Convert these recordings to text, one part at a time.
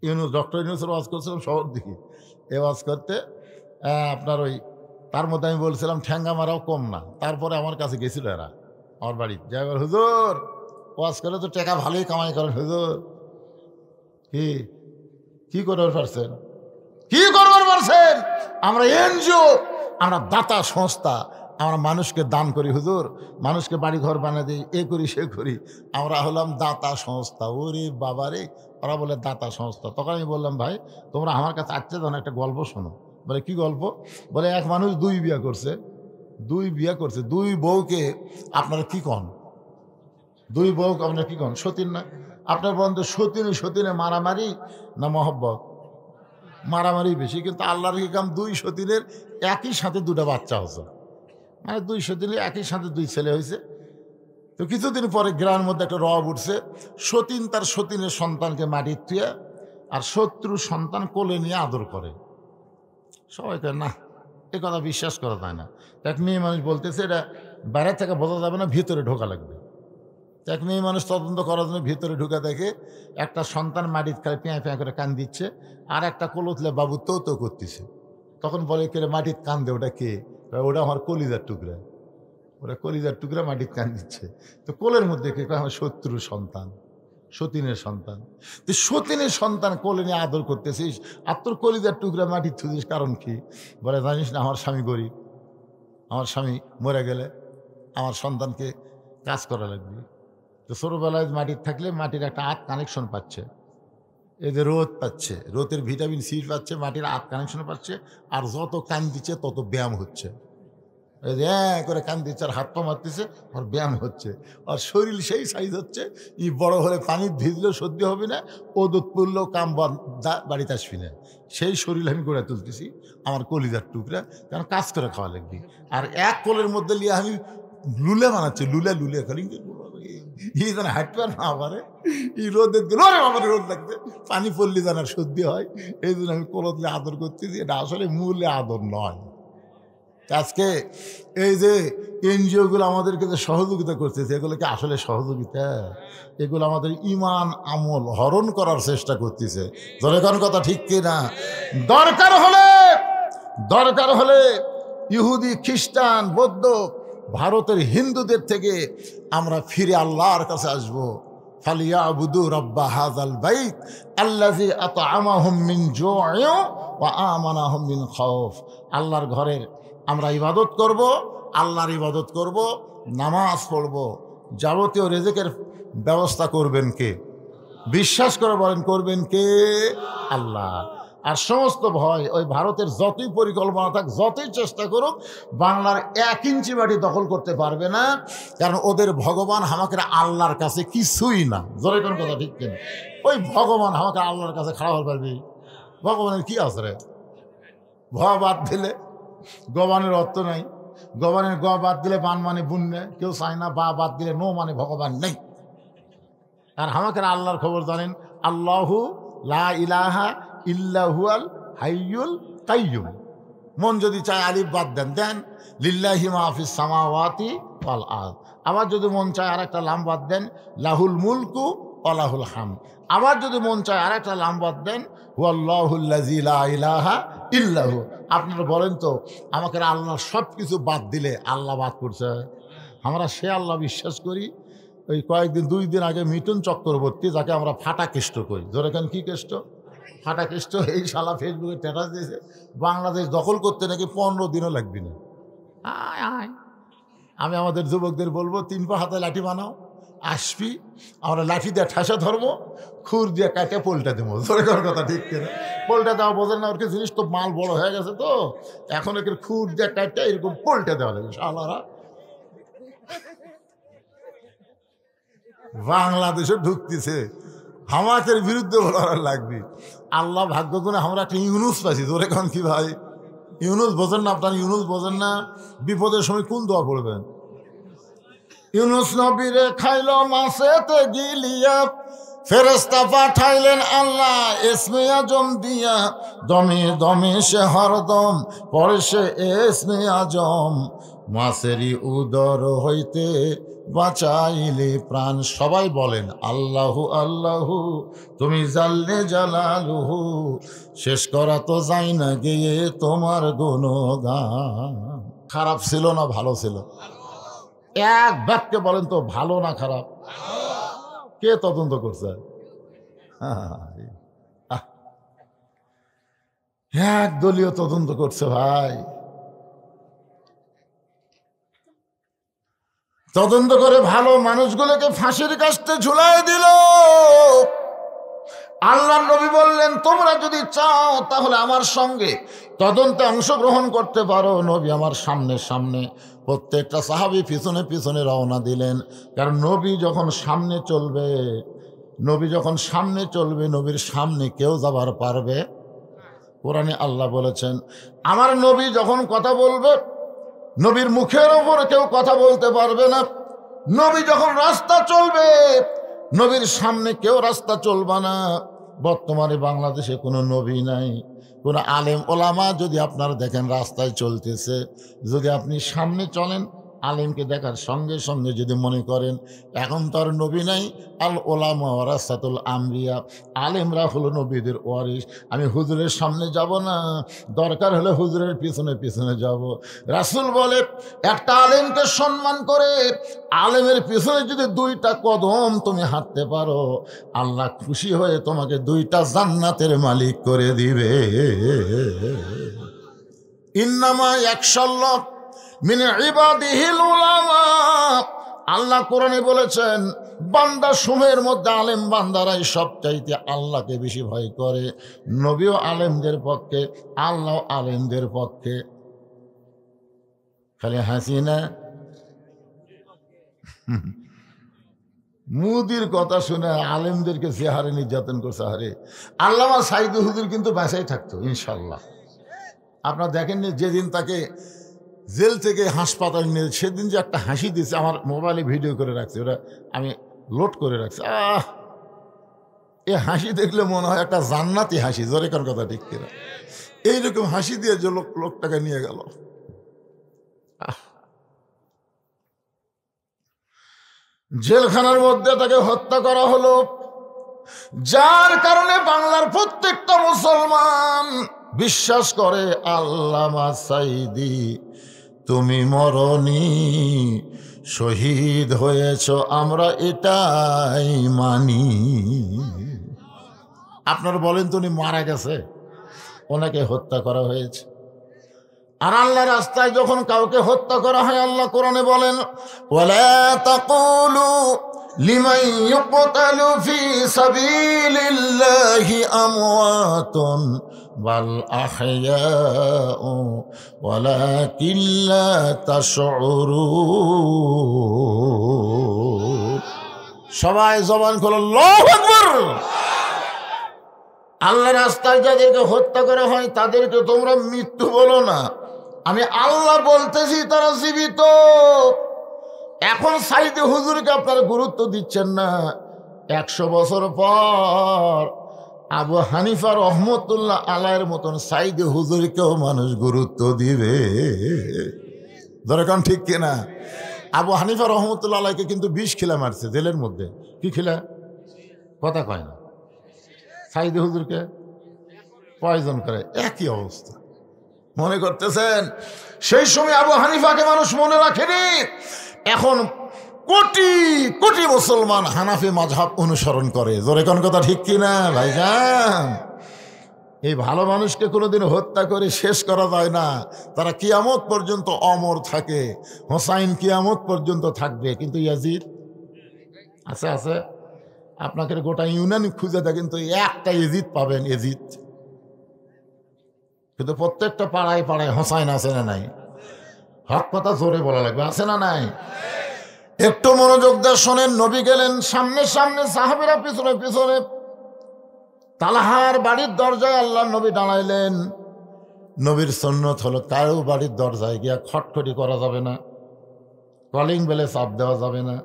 Yunus, doctor ইউনুসের ওয়াজ করছিলাম শহর দিকে। এ ওয়াজ করতে আপনার ওই তার মধ্যে আমি বলছিলাম ঠ্যাঙ্গা মারাও কম না। তারপরে আমার কাছে গেছিল এরা আমার বাড়ি, যাই বল হুজুর ওয়াজ করে তো টাকা ভালোই কামাই করেন হুজুর, কি কি করবার পারছেন, কি করবার পারছেন? আমরা এনজিও, আমরা দাতা সংস্থা, আমরা মানুষকে দান করি হুজুর, মানুষকে বাড়ি ঘর বানিয়ে দিই, এ করি সে করি, আমরা হলাম দাতা সংস্থা। ওরে বাবারে, ওরা বলে দাতা সংস্থা। তখন আমি বললাম ভাই তোমরা আমার কাছে আসছে তখন একটা গল্প শোনো। বলে কি গল্প? বলে এক মানুষ দুই বিয়ে করছে, দুই বউকে আপনারা কি কন, দুই বউকে আপনারা কি কন, সতীন না? আপনার বন্ধু সতীনে মারামারি না মহব্বত? মারামারি বেশি, কিন্তু আল্লাহর কি কাম দুই সতীনের একই সাথে দুটা বাচ্চা হয়েছে, মানে দুই সতীনের একই সাথে দুই ছেলে হয়েছে। তো কিছুদিন পরে গ্রামের মধ্যে একটা রব উঠছে, সতীন তার সতীনের সন্তানকে মাটির থুয়ে আর শত্রু সন্তান কোলে নিয়ে আদর করে। সবাই কয় না, এ কথা বিশ্বাস করা যায় না। এক মেয়ে মানুষ বলতেছে এটা বাইরে থেকে বোঝা যাবে না, ভিতরে ঢোকা লাগবে। এক মেয়ে মানুষ তদন্ত করার জন্য ভিতরে ঢুকে দেখে একটা সন্তান মাটির খালি পেঁয়া পেঁয়া করে কান দিচ্ছে, আর একটা কোলতলে বাবু তো করতেছে। তখন বলে কে মাটির কান দে, ওটা কে? ওটা আমার কলিজার টুকরা, ওরা কলিজার টুকরা মাটির কান দিচ্ছে। তো কোলের মধ্যে কে? আমার শত্রু সন্তান, সতীনের সন্তান। তো সতীনের সন্তান কোলে নিয়ে আদর করতেছিস আর তোর কলিজার টুকরা মাটির থুদিস, কারণ কি? বলে জানিস না আমার স্বামী গরিব, আমার স্বামী মরে গেলে আমার সন্তানকে কাজ করা লাগবে। তো ছোটোবেলায় মাটির থাকলে মাটির একটা আত কানেকশন পাচ্ছে, এদের রোদ পাচ্ছে, রোদের ভিটামিন সি পাচ্ছে, মাটির আত কানেকশন পাচ্ছে, আর যত কান দিচ্ছে তত ব্যায়াম হচ্ছে। এই যে করে কান দিচ্ছে আর হাত পা মারতেছে, আর ব্যায়াম হচ্ছে, আর শরীর সেই সাইজ হচ্ছে। ই বড় হলে পানি ভিজলেও সর্দি হবে না, ও দুধ পড়লেও কাম বাড়িতে আসবি না। সেই শরীর আমি গড়ে তুলতেছি, আমার কলিজার টুকরা, কারণ কাজ করে খাওয়া লাগবে। আর এক কোলের মধ্যে নিয়ে আমি লুলে বানাচ্ছি, লুলে খালি ই যেন হাঁটতে না পারে, ই রোদে দিল আমার রোদ লাগবে, পানি পড়লে যেন সর্দি হয়। এই জন্য আমি কোলতলে আদর করতেছি। এটা আসলে মূলে আদর নয়। আজকে এই যে এনজিওগুলো আমাদেরকে যে সহযোগিতা করতেছে, এগুলো কি আসলে সহযোগিতা? এগুলো আমাদের ইমান আমল হরণ করার চেষ্টা করতেছে। জনগণ কথা ঠিক কিনা? দরকার হলে ইহুদি, খ্রিস্টান, বৌদ্ধ, ভারতের হিন্দুদের থেকে আমরা ফিরে আল্লাহর কাছে আসবো। ফালিয়াবুদু রাব্বা হাযাল বাইত আল্লাযী আত'আমাহুম মিন জু'ইন ওয়া আমানাহুম মিন খাউফ। আল্লাহর ঘরের আমরা ইবাদত করব, আল্লাহর ইবাদত করব, নামাজ পড়ব, যাবতীয় রিজিকের ব্যবস্থা করবেন কে? বিশ্বাস করে বলেন, করবেন কে? আল্লাহ। আর সমস্ত ভয় ওই ভারতের যতই পরিকল্পনা থাক, যতই চেষ্টা করুক, বাংলার 1 ইঞ্চি মাটি দখল করতে পারবে না। কারণ ওদের ভগবান আমাকে আল্লাহর কাছে কিছুই না। জোরে কোন কথা ঠিক কিনা? ওই ভগবান আমাকে আল্লাহর কাছে খাড়া হতে পারবি? ভগবানের কি আছে রে? ভ বাদ দিলে গবানের অর্থ নাই। গবানের গ বাদ দিলে বান মানে বুননে, কেউ চায় না। বা বাদ দিলে নো মানে ভগবান নেই। আর আমাকে আল্লাহর খবর জানেন, আল্লাহু লা ইলাহা ইল্লাহুল হাইয়ুল কাইয়ুম। মন যদি চায় আলিফ বাদ দেন লিল্লাহি মা ফিস সামাওয়াতি ওয়াল আরদ। আবার যদি মন চায় আর একটা লাম বাদ দেন, লাহুল মুলকু ওয়া লাহুল হামদ। আবার যদি মন চায় আর একটা লাম বাদ দেন, হুয়াল্লাহুল্লাযী লা ইলাহা ইল্লাহু। আপনারা বলেন তো, আমাকে আল্লাহর সব কিছু বাদ দিলে আল্লাহ বাদ করছে? আমরা সে আল্লাহ বিশ্বাস করি। ওই কয়েকদিন 2 দিন আগে মিঠুন চক্রবর্তী, যাকে আমরা ফাটা কেষ্ট করি, ধরে কেন কি কেষ্ট? ফাটা কেষ্ট। এই শালা ফেসবুকে স্ট্যাটাস দিয়েছে বাংলাদেশ দখল করতে নাকি 15 দিনও লাগবে না। আয় আমি আমাদের যুবকদের বলবো, 3 পা হাতে লাঠি বানাও, আসবি, আমরা লাঠি দিয়ে ঠাসা ধরবো, খুর দিয়ে কাটে পোলটা দেবো। ধরে করার কথা ঠিক কিনা? পোলটা দেওয়া বোঝেন না? ওর কি জিনিস তো মাল বড় হয়ে গেছে, তো এখন একে খুর দিয়ে কাটে এরকম পোলটা দেওয়া লাগবে। শালারা বাংলাদেশে ঢুকতেছে, হামাকের বিরুদ্ধে বলার লাগবে। আল্লাহ ভাগ্য করে আমরা একটা ইউনুস পাইছি। ধরে কারণ কি ভাই, ইউনুস বোঝেন না? আপনার ইউনুস বোঝেন না? বিপদের সময় কোন দোয়া পড়বেন? ইউনুস নবীরে খাইল মাছেতে গিলিয়া, ফেরেশতা পাঠাইলেন আল্লাহ ইসমে আজম দিয়া। দমে দমে সে হরদম পড়ে সে ইসমে আজম, মাছেরই উদর হইতে বাঁচাইলে প্রাণ। সবাই বলেন আল্লাহু আল্লাহু তুমি জাল্লে জালালুহু, শেষ করা তো যায় না গিয়ে তোমার গুণগান। খারাপ ছিল না ভালো ছিল? এক বাক্যে বলেন তো, ভালো না খারাপ? কে তদন্ত করছে? এক দলীয় তদন্ত করছে ভাই। তদন্ত করে ভালো মানুষগুলোকে ফাঁসির কাস্তে ঝুলাই দিল। আল্লাহর নবী বললেন, তোমরা যদি চাও তাহলে আমার সঙ্গে তদন্তে অংশগ্রহণ করতে পারো। নবী আমার সামনে সামনে, প্রত্যেকটা সাহাবী পিছনে পিছনে রওনা দিলেন। কারণ নবী যখন সামনে চলবে, নবীর সামনে কেউ যাবার পারবে। কোরআনে আল্লাহ বলেছেন, আমার নবী যখন কথা বলবে, নবীর মুখের ওপর কেউ কথা বলতে পারবে না। নবী যখন রাস্তা চলবে, নবীর সামনে কেউ রাস্তা চলবে না। বর্তমানে বাংলাদেশে কোনো নবী নাই, কোনো আলেম ওলামা যদি আপনারা দেখেন রাস্তায় চলতেছে, যদি আপনি সামনে চলেন, আলেমকে দেখার সঙ্গে সঙ্গে যদি মনে করেন এখন তো আর নবী নাই, আল ওলামা ওয়ারাসাতুল আমবিয়া, আলেমরা হলো নবীদের ওয়ারিস, আমি হুজুরের সামনে যাব না, দরকার হলে হুজুরের পিছনে পিছনে যাব। রাসূল বলে, একটা আলেমকে সম্মান করে আলেমের পিছনে যদি 2টা কদম তুমি হাঁটতে পারো, আল্লাহ খুশি হয়ে তোমাকে 2টা জান্নাতের মালিক করে দিবে। ইন্নামা ইয়াখশাল্লাহ মিন ইবাদিহিল উলামা। আল্লাহ কোরআনে বলেছেন, বান্দা সমূহের মধ্যে আলেম বান্দারাই সবচাইতে আল্লাহকে বেশি ভয় করে। নবীও আলেমদের পক্ষে, আল্লাহ আলেমদের পক্ষে। খালি হাসি না? মুদির কথা শুনে আলেমদেরকে যে হারে নির্যাতন করছে, হারে আল্লামা সাইদুল হুজুর কিন্তু বাঁচাই থাকতো ইনশাল্লাহ। আপনারা দেখেননি যেদিন তাকে জেল থেকে হাসপাতাল নিয়ে, সেদিন যে একটা হাসি দিয়েছে, আমার মোবাইলে ভিডিও করে রাখছে, ওটা আমি লোড করে রাখছি। এই হাসি দেখলে মনে হয় একটা জান্নাতি হাসি, জোরে কার কথা ঠিক কিনা? এইরকম হাসি দিয়ে যে লোকটাকে নিয়ে গেল। জেলখানার মধ্যে তাকে হত্যা করা হলো, যার কারণে বাংলার প্রত্যেকটা মুসলমান বিশ্বাস করে আল্লামা সাইদি তুমি মরনি, শহীদ হয়েছ, আমরা এটাই মানি। আপনারা বলেন তো উনি মারা গেছে, ওনাকে হত্যা করা হয়েছে। আর আল্লাহ রাস্তায় যখন কাউকে হত্যা করা হয়, আল্লাহ কোরআনে বলেন, ওয়ালা তাকুলু লিমান ইউকতালু ফি সাবিলিল্লাহি আমওয়াতুন বাল আহইয়াউ ওয়ালাকিন লা তাশউরুন। সবাই জবান খুলে আল্লাহু আকবার। আল্লাহ রাস্তায় যাদেরকে হত্যা করা হয় তাদেরকে তোমরা মৃত্যু বলো না, আমি আল্লাহ বলতেছি তারা জীবিত। এখন সাইদি হুজুরকে আপনারা গুরুত্ব দিচ্ছেন না, 100 বছর পর আবু হানিফা রহমতুল্লাহ আলাইয়ের মতন সাইদি হুজুরকেও মানুষ গুরুত্ব দিবে। দরকার ঠিক কিনা? আবু হানিফা রহমতুল্লাহ আলাইকে কিন্তু 20 খিলা মারছে জেলের মধ্যে। কি খিলা? কথা কয় না। সাইদি হুজুরকে পয়জন করে, একই অবস্থা। মনে করতেছেন সেই সময় আবু হানিফাকে মানুষ মনে রাখেনি। এখন কোটি কোটি মুসলমান হানাফি মাযহাব অনুসরণ করে। জোরে কোন কথা ঠিক কিনা ভাইজান? এই ভালো মানুষকে কোনোদিন হত্যা করে শেষ করা যায় না। তারা কিয়ামত পর্যন্ত অমর থাকে। হোসাইন কিয়ামত পর্যন্ত থাকবে, কিন্তু ইয়াজিদ আছে আছে। আপনাকে গোটা ইউনানি খুঁজে দেখেন তো একটা এজিদ পাবেন, এজিদ। কিন্তু প্রত্যেকটা পাড়ায় পাড়ায় হোসাইন আছে না নাই? হক কথা জোরে বলা লাগবে, আছে না নাই? একটু মনোযোগ দিয়ে শোনেন। নবী গেলেন সামনে সামনে, সাহাবীরা পিছনে পিছনে। তালহার বাড়ির দরজায় আল্লাহ নবী দাঁড়াইলেন। নবীর সুন্নত হলো কারো বাড়ির দরজায় গিয়া খটখটি করা যাবে না, কলিং বেলে চাপ দেওয়া যাবে না।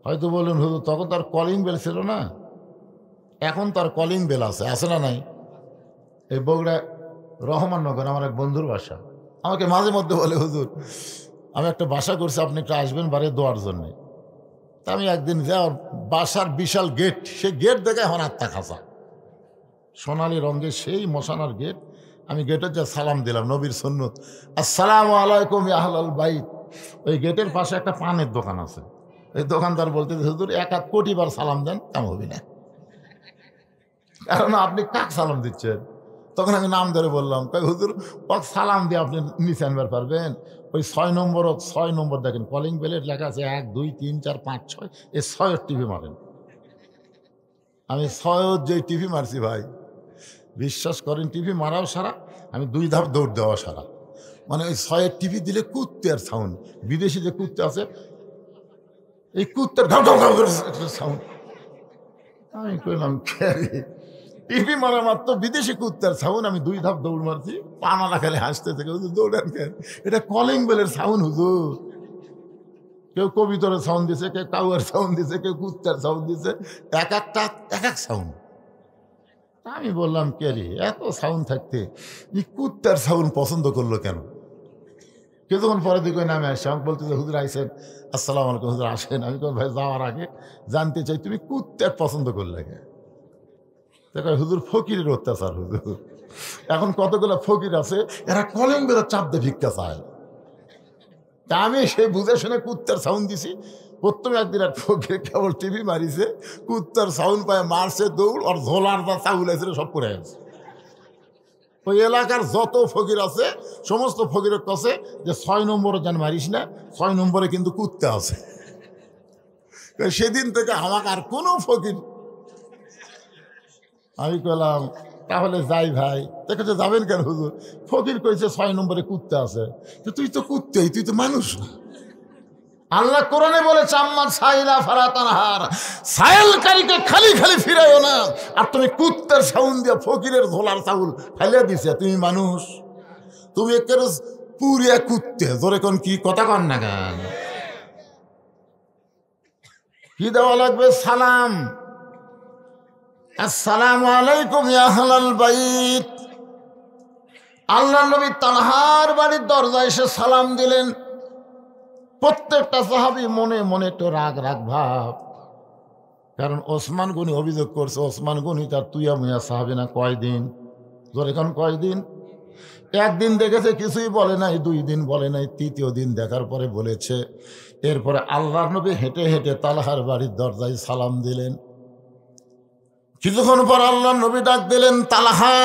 হয়তো বলুন হুজুর তখন তার কলিং বেল ছিল না, এখন তার কলিং বেল আছে, আছে না নাই? এই বগুড়া রহমাননগর আমার এক বন্ধুর বাসা, আমাকে মাঝে মধ্যে বলে হুজুর আমি একটা বাসা করছি, আপনি একটু আসবেন বাড়ি দোয়ার জন্যে। তা আমি একদিন যাই ওর বাসার বিশাল গেট, সে গেট দেখে এখন আত্মা খাঁচা, সোনালি রঙের সেই মশানার গেট। আমি গেটের যা সালাম দিলাম, নবীর সুন্নত, আসসালামু আলাইকুম ইয়া আহলাল বাইত। ওই গেটের পাশে একটা পানের দোকান আছে, ওই দোকানদার বলতে হুজুর 1 কোটি বার সালাম দেন, কাম হবি না, কারণ আপনি কাক সালাম দিচ্ছেন। তখন আমি নাম ধরে বললাম, কই হুজুর ওক সালাম দিয়ে আপনি নিচে আনবার পারবেন? ওই 6 নম্বর দেখেন, কলিং বেলের লেখা আছে 1 2 3 4 5 6, এই 6 টিভি মারেন। আমি 6 যে টিভি মারছি ভাই, বিশ্বাস করেন টিভি মারাও সারা, আমি 2 ধাপ দৌড় দেওয়া সারা। মানে ওই 6 টিভি দিলে কুত্তের সাউন্ড, বিদেশি যে কুত্তে আছে এই কুত্তের ঘাউ ঘাউ ঘাউ করে সাউন্ড। আমি কইলাম টিভি মারা মাত্র বিদেশি কুত্তার সাউন্ড, আমি 2 ধাপ দৌড় মারছি, পানা খালি হাসতে থেকে, হুজুর দৌড়ান কেন? এটা কলিং বেলের সাউন্ড হুজুর। কেউ কবিতরের সাউন্ড দিছে, কেউ কাউয়ের সাউন্ড দিছে, কেউ কুত্তার সাউন্ড দিছে, এক এক সাউন্ড। আমি বললাম কে রে, এত সাউন্ড থাকতে এই কুত্তার সাউন্ড পছন্দ করলো কেন? কিছুক্ষণ পরে দিকে নামে আসছে, আমাকে বলতেছে হুজুর আইসেন, আসসালামু আলাইকুম হুজুর আসেন। আমি ভাই যাওয়ার আগে জানতে চাই তুমি কুত্তার পছন্দ করলে কে? দেখো হুজুর ফকিরের অত্যাচার হুজুর। এখন কতগুলো ফকির আছে, এরা কলিং বেলের চাপ দিয়ে ভিক্ষা চায়। তা আমি সেই বুঝে শুনে কুত্তার সাউন্ড দিছি। প্রথমে একদিন এক ফকির কেবল টিভি মারিছে, কুত্তার সাউন্ড পায় মারছে দৌড়, আর ঝোলার যা চাউল আছে সব করে আছে। ওই এলাকার যত ফকির আছে সমস্ত ফকিরের কাছে যে 6 নম্বরে যেন মারিস না, 6 নম্বরে কিন্তু কুত্তা আছে। সেদিন থেকে আমাকে আর কোনো ফকির। আমি কইলাম তাহলে যাই ভাই। দেখেছে যাবেন কেন হুজুর? ফকির কইছে 6 নম্বরে কুত্তা আছে। তো তুই তো কুত্তেই, তুই তো মানুষ না। আল্লাহ কোরআনে বলেছে আম্মা সাইলা ফারাতানহার, সাইলকারীকে খালি খালি ফিরাইও না। আর তুমি কুত্তার সাউন্ড দিয়া ফকিরের ঝোলার চাউল ফেলে দিছে, তুমি মানুষ? তুমি একেবারে পুরিয়া কুত্তে। জোরে কোন কি কথা কন না গান? কি দেওয়া লাগবে? সালাম। আসসালামু আলাইকুম ইয়া আহলাল বাইত। আল্লাহর নবী তালহার বাড়ির দরজায় এসে সালাম দিলেন। প্রত্যেকটা সাহাবী মনে মনে একটু রাগ রাগ ভাব, কারণ ওসমান গনি অভিযোগ করছে ওসমান গনি তার তুইয়া মুয়া সাহাবী না। কয়দিন? জোরে কোন কয়দিন? একদিন দেখেছে কিছুই বলে নাই, 2 দিন বলে নাই, 3য় দিন দেখার পরে বলেছে। এরপরে আল্লাহর নবী হেঁটে হেঁটে তালহার বাড়ির দরজায় সালাম দিলেন। কিছুক্ষণ পর আল্লাহর নবী ডাক দিলেন, তালহা।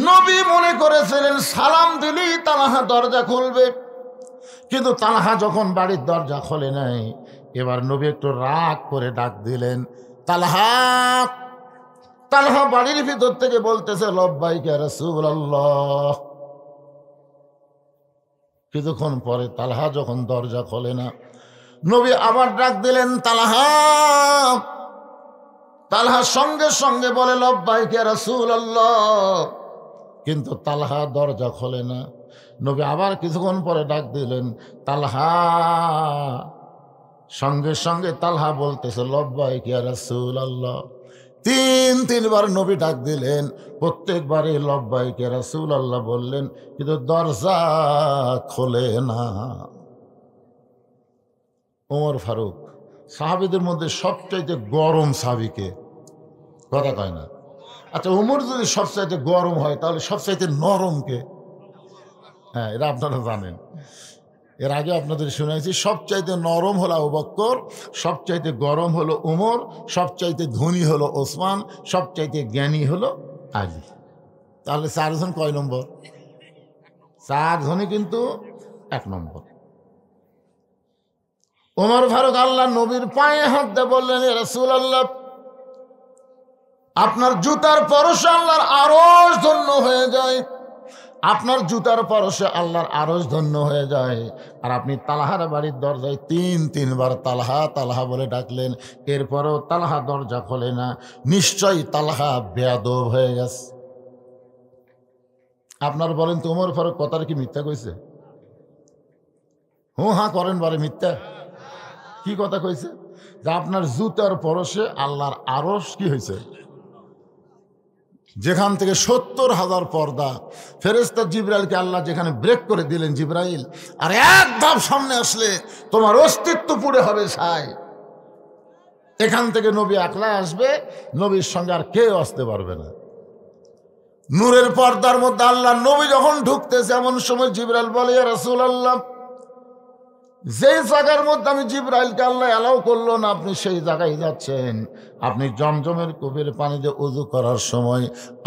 নবী মনে করেছিলেন সালাম দিলেই তালহা দরজা খুলবে, কিন্তু তালহা যখন বাড়ির দরজা খোলে নাই, এবার নবী একটু রাগ করে ডাক দিলেন, তালহা। তালহা বাড়ির ভিতর থেকে বলতেছে লব্বাইক ইয়া রাসূলুল্লাহ। কিছুক্ষণ পরে তালহা যখন দরজা খোলে না, নবী আবার ডাক দিলেন, তালহা। তালহা সঙ্গে সঙ্গে বলে লব্বাইক ইয়া রাসূলুল্লাহ, কিন্তু তালহা দরজা খোলে না। নবী আবার কিছুক্ষণ পরে ডাক দিলেন, তালহা। সঙ্গে সঙ্গে তালহা বলতেছে লব্বাইক ইয়া রাসূলুল্লাহ। 3বার নবী ডাক দিলেন, প্রত্যেকবারই লব্বাইক ইয়া রাসূলুল্লাহ বললেন, কিন্তু দরজা খোলে না। ওমর ফারুক সাহাবীদের মধ্যে সবচাইতে গরম সাহাবীকে? কথা কয় না। আচ্ছা, ওমর যদি সবচাইতে গরম হয় তাহলে সবচাইতে নরম কে? হ্যাঁ, এটা আপনারা জানেন। এর আগে আপনাদের শুনেছি সবচাইতে নরম হলো আবু বকর, সবচাইতে গরম হলো ওমর, সবচাইতে ধনী হলো ওসমান, সবচাইতে জ্ঞানী হলো আলী। তাহলে 4 জন কয় নম্বর? 4 জনই কিন্তু 1 নম্বর। ওমর ফারুক আল্লাহ নবীর পায়ে হাত দিয়ে বললেন, ইয়া রাসূলুল্লাহ, আপনার জুতার পরশে আল্লাহর আরশ ধন্য হয়ে যায়, আপনার জুতার পরশে আল্লাহর আরশ ধন্য হয়ে যায়। আর আপনি তালহার বাড়ির দরজায় 3বার তালহা তালহা বলে ডাকলেন, এরপরেও তালহা দরজা খোলে না। নিশ্চয়ই তালহা বেয়াদব হয়ে গেছে। আপনার বলেন তো ওমর ফারুক কথাটা কি মিথ্যা কইছে? হ্যাঁ করেন, বলে মিথ্যা। কি কথা কইছে? যে আপনার জুতার পরশে আল্লাহর আরশ কি হয়েছে? যেখান থেকে 70,000 পর্দা, ফেরেশতা জিবরাইলকে আল্লাহ যেখানে ব্রেক করে দিলেন, জিবরাইল আর এক ধাপ সামনে আসলে তোমার অস্তিত্ব পুড়ে হবে ছাই। এখান থেকে নবী একলা আসবে, নবীর সঙ্গে আর কেউ আসতে পারবে না। নূরের পর্দার মধ্যে আল্লাহ নবী যখন ঢুকতেছে, এমন সময় জিবরাইল বলে, ইয়া রাসূলুল্লাহ, যেই জায়গার মধ্যে আমি জিবরাইলকে আল্লাহ অ্যালাউ করলো না, আপনি সেই জায়গায় যাচ্ছেন। আপনি জমজমের কূপের পানি দিয়ে ওযু করার সময়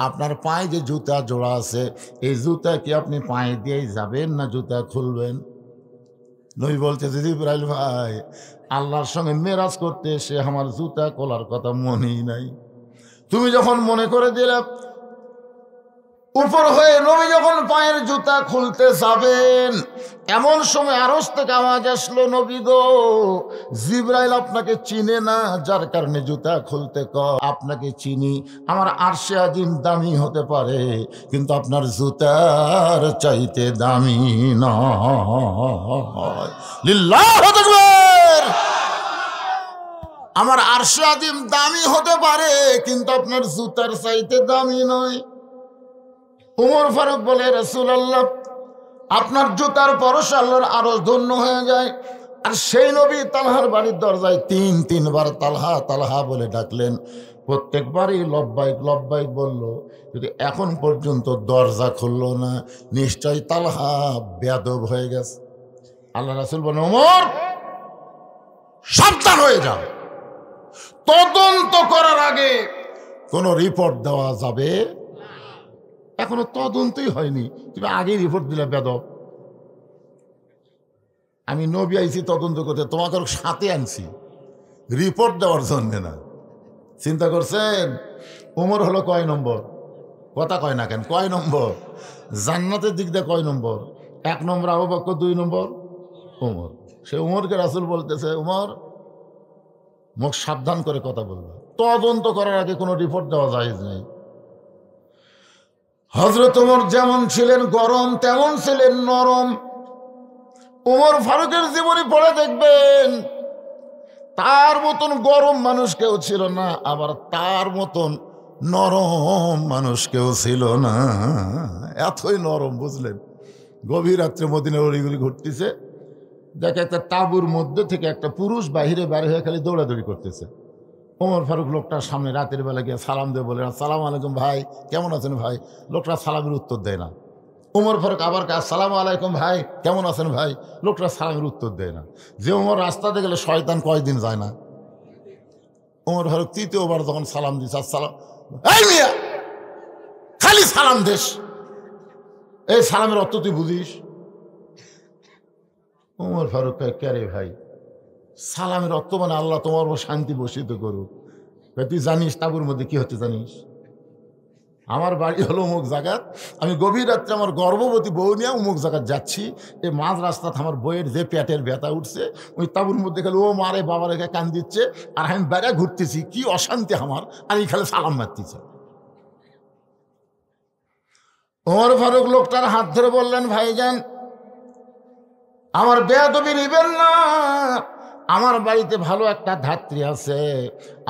আপনার পায়ে যে জুতা জোড়া আছে, এই জুতা কি আপনি পায়ে দিয়েই যাবেন না জুতা খুলবেন? নবী বলতেছে, জিবরাইল ভাই, আল্লাহর সঙ্গে মেরাজ করতে এসে আমার জুতা খোলার কথা মনেই নাই। তুমি যখন মনে করে দিলে, উপর হয়ে নবী যখন পায়ের জুতা খুলতে যাবেন, এমন সময় আরশ থেকে আওয়াজ আসলো, নবী গো, জিবরাইল আপনাকে চিনে না, যার কারণে জুতা খুলতে আপনাকে চিনি। আমার আরশে আজিম দামি হতে পারে, কিন্তু আপনার জুতার চাইতে দামি নয়। লিল্লাহু আকবার। আমার আরশে আজিম দামি হতে পারে, কিন্তু আপনার জুতার চাইতে দামি নয়। উমর ফারুক বলে, রাসূলুল্লাহ, আপনার জুতার পরশ আল্লাহর আরশ ধন্য হয়ে যায়। আর সেই নবী তালহার বাড়ির দরজায় তিনবার তালহা তালহা বলে ডাকলেন। প্রত্যেকবারই লব্বাইক লব্বাইক বলল, যদি এখন পর্যন্ত দরজা খুললো না, নিশ্চয় তালহা বেয়াদব হয়ে গেছে। আল্লাহ রাসূল বলেন, ওমর, সাবধান হয়ে যাও, তদন্ত করার আগে কোনো রিপোর্ট দেওয়া যাবে। এখনো তদন্তই হয়নি, তুমি আগেই রিপোর্ট দিলে বেদব। আমি নবী আইছি তদন্ত করতে, তোমাকে সাথে আনছি রিপোর্ট দেওয়ার জন্য না। চিন্তা করছেন ওমর হলো কয় নম্বর? কথা কয় না কেন? কয় নম্বর? জান্নাতের দিক দিয়ে কয় নম্বর? 1 নম্বর আবু বকর, 2 নম্বর ওমর। সে ওমরকে রাসূল বলতেছে, ওমর, মুখ সাবধান করে কথা বলবে, তদন্ত করার আগে কোনো রিপোর্ট দেওয়া জায়েজ নেই। হযরত ওমর যেমন ছিলেন গরম, তেমন ছিলেন নরম। ওমর ফারুকের জীবনী পড়ে দেখবেন, তার মতন গরম মানুষ কেউ ছিল না, আবার তার মতন নরম মানুষ কেউ ছিল না। এতই নরম, বুঝলেন? গভীর রাত্রে মদিনার অলিগলি ঘুরতেছে, দেখে একটা তাঁবুর মধ্যে থেকে একটা পুরুষ বাহিরে বাইরে হয়ে খালি দৌড়াদৌড়ি করতেছে। ওমর ফারুক লোকটার সামনে রাতের বেলা গিয়ে সালাম দিয়ে বলে, আসসালামু আলাইকুম ভাই, কেমন আছেন ভাই? লোকটা সালামের উত্তর দেয় না। ওমর ফারুক আবার আসসালামু আলাইকুম ভাই, কেমন আছেন ভাই? লোকটা সালামের উত্তর দেয় না। যে ওমর রাস্তাতে গেলে শয়তান কয়দিন যায় না। ওমর ফারুক তৃতীয়বার যখন সালাম দিচ্ছে, আসসালাম, এই মিয়া, খালি সালাম দেশ, এই সালামের অর্থ তুই বুঝিস? ওমর ফারুক কয়, কে রে ভাই, সালামের অর্থ মানে আল্লাহ তোমার উপর শান্তি বর্ষিত করুক। তুই জানিস তাঁবুর মধ্যে কি হচ্ছে জানিস? আমার বাড়ি হলো অমুক জায়গাত, আমি গভীর রাত্রে আমার গর্ভবতী বউ নিয়ে অমুক জায়গায় যাচ্ছি। এই মাঝ রাস্তাতে আমার বইয়ের যে পেটের ব্যথা উঠছে, ওই তাঁবুর মধ্যে খালি ও মারে বাবা রেখে কান দিচ্ছে, আর আমি বেড়া ঘুরতেছি, কি অশান্তি আমার, আর এই খালি সালাম মারতেছে। ওমর ফারুক লোকটার হাত ধরে বললেন, ভাইজান, আমার বেয়াদবি নিবেন না, আমার বাড়িতে ভালো একটা ধাত্রী আছে,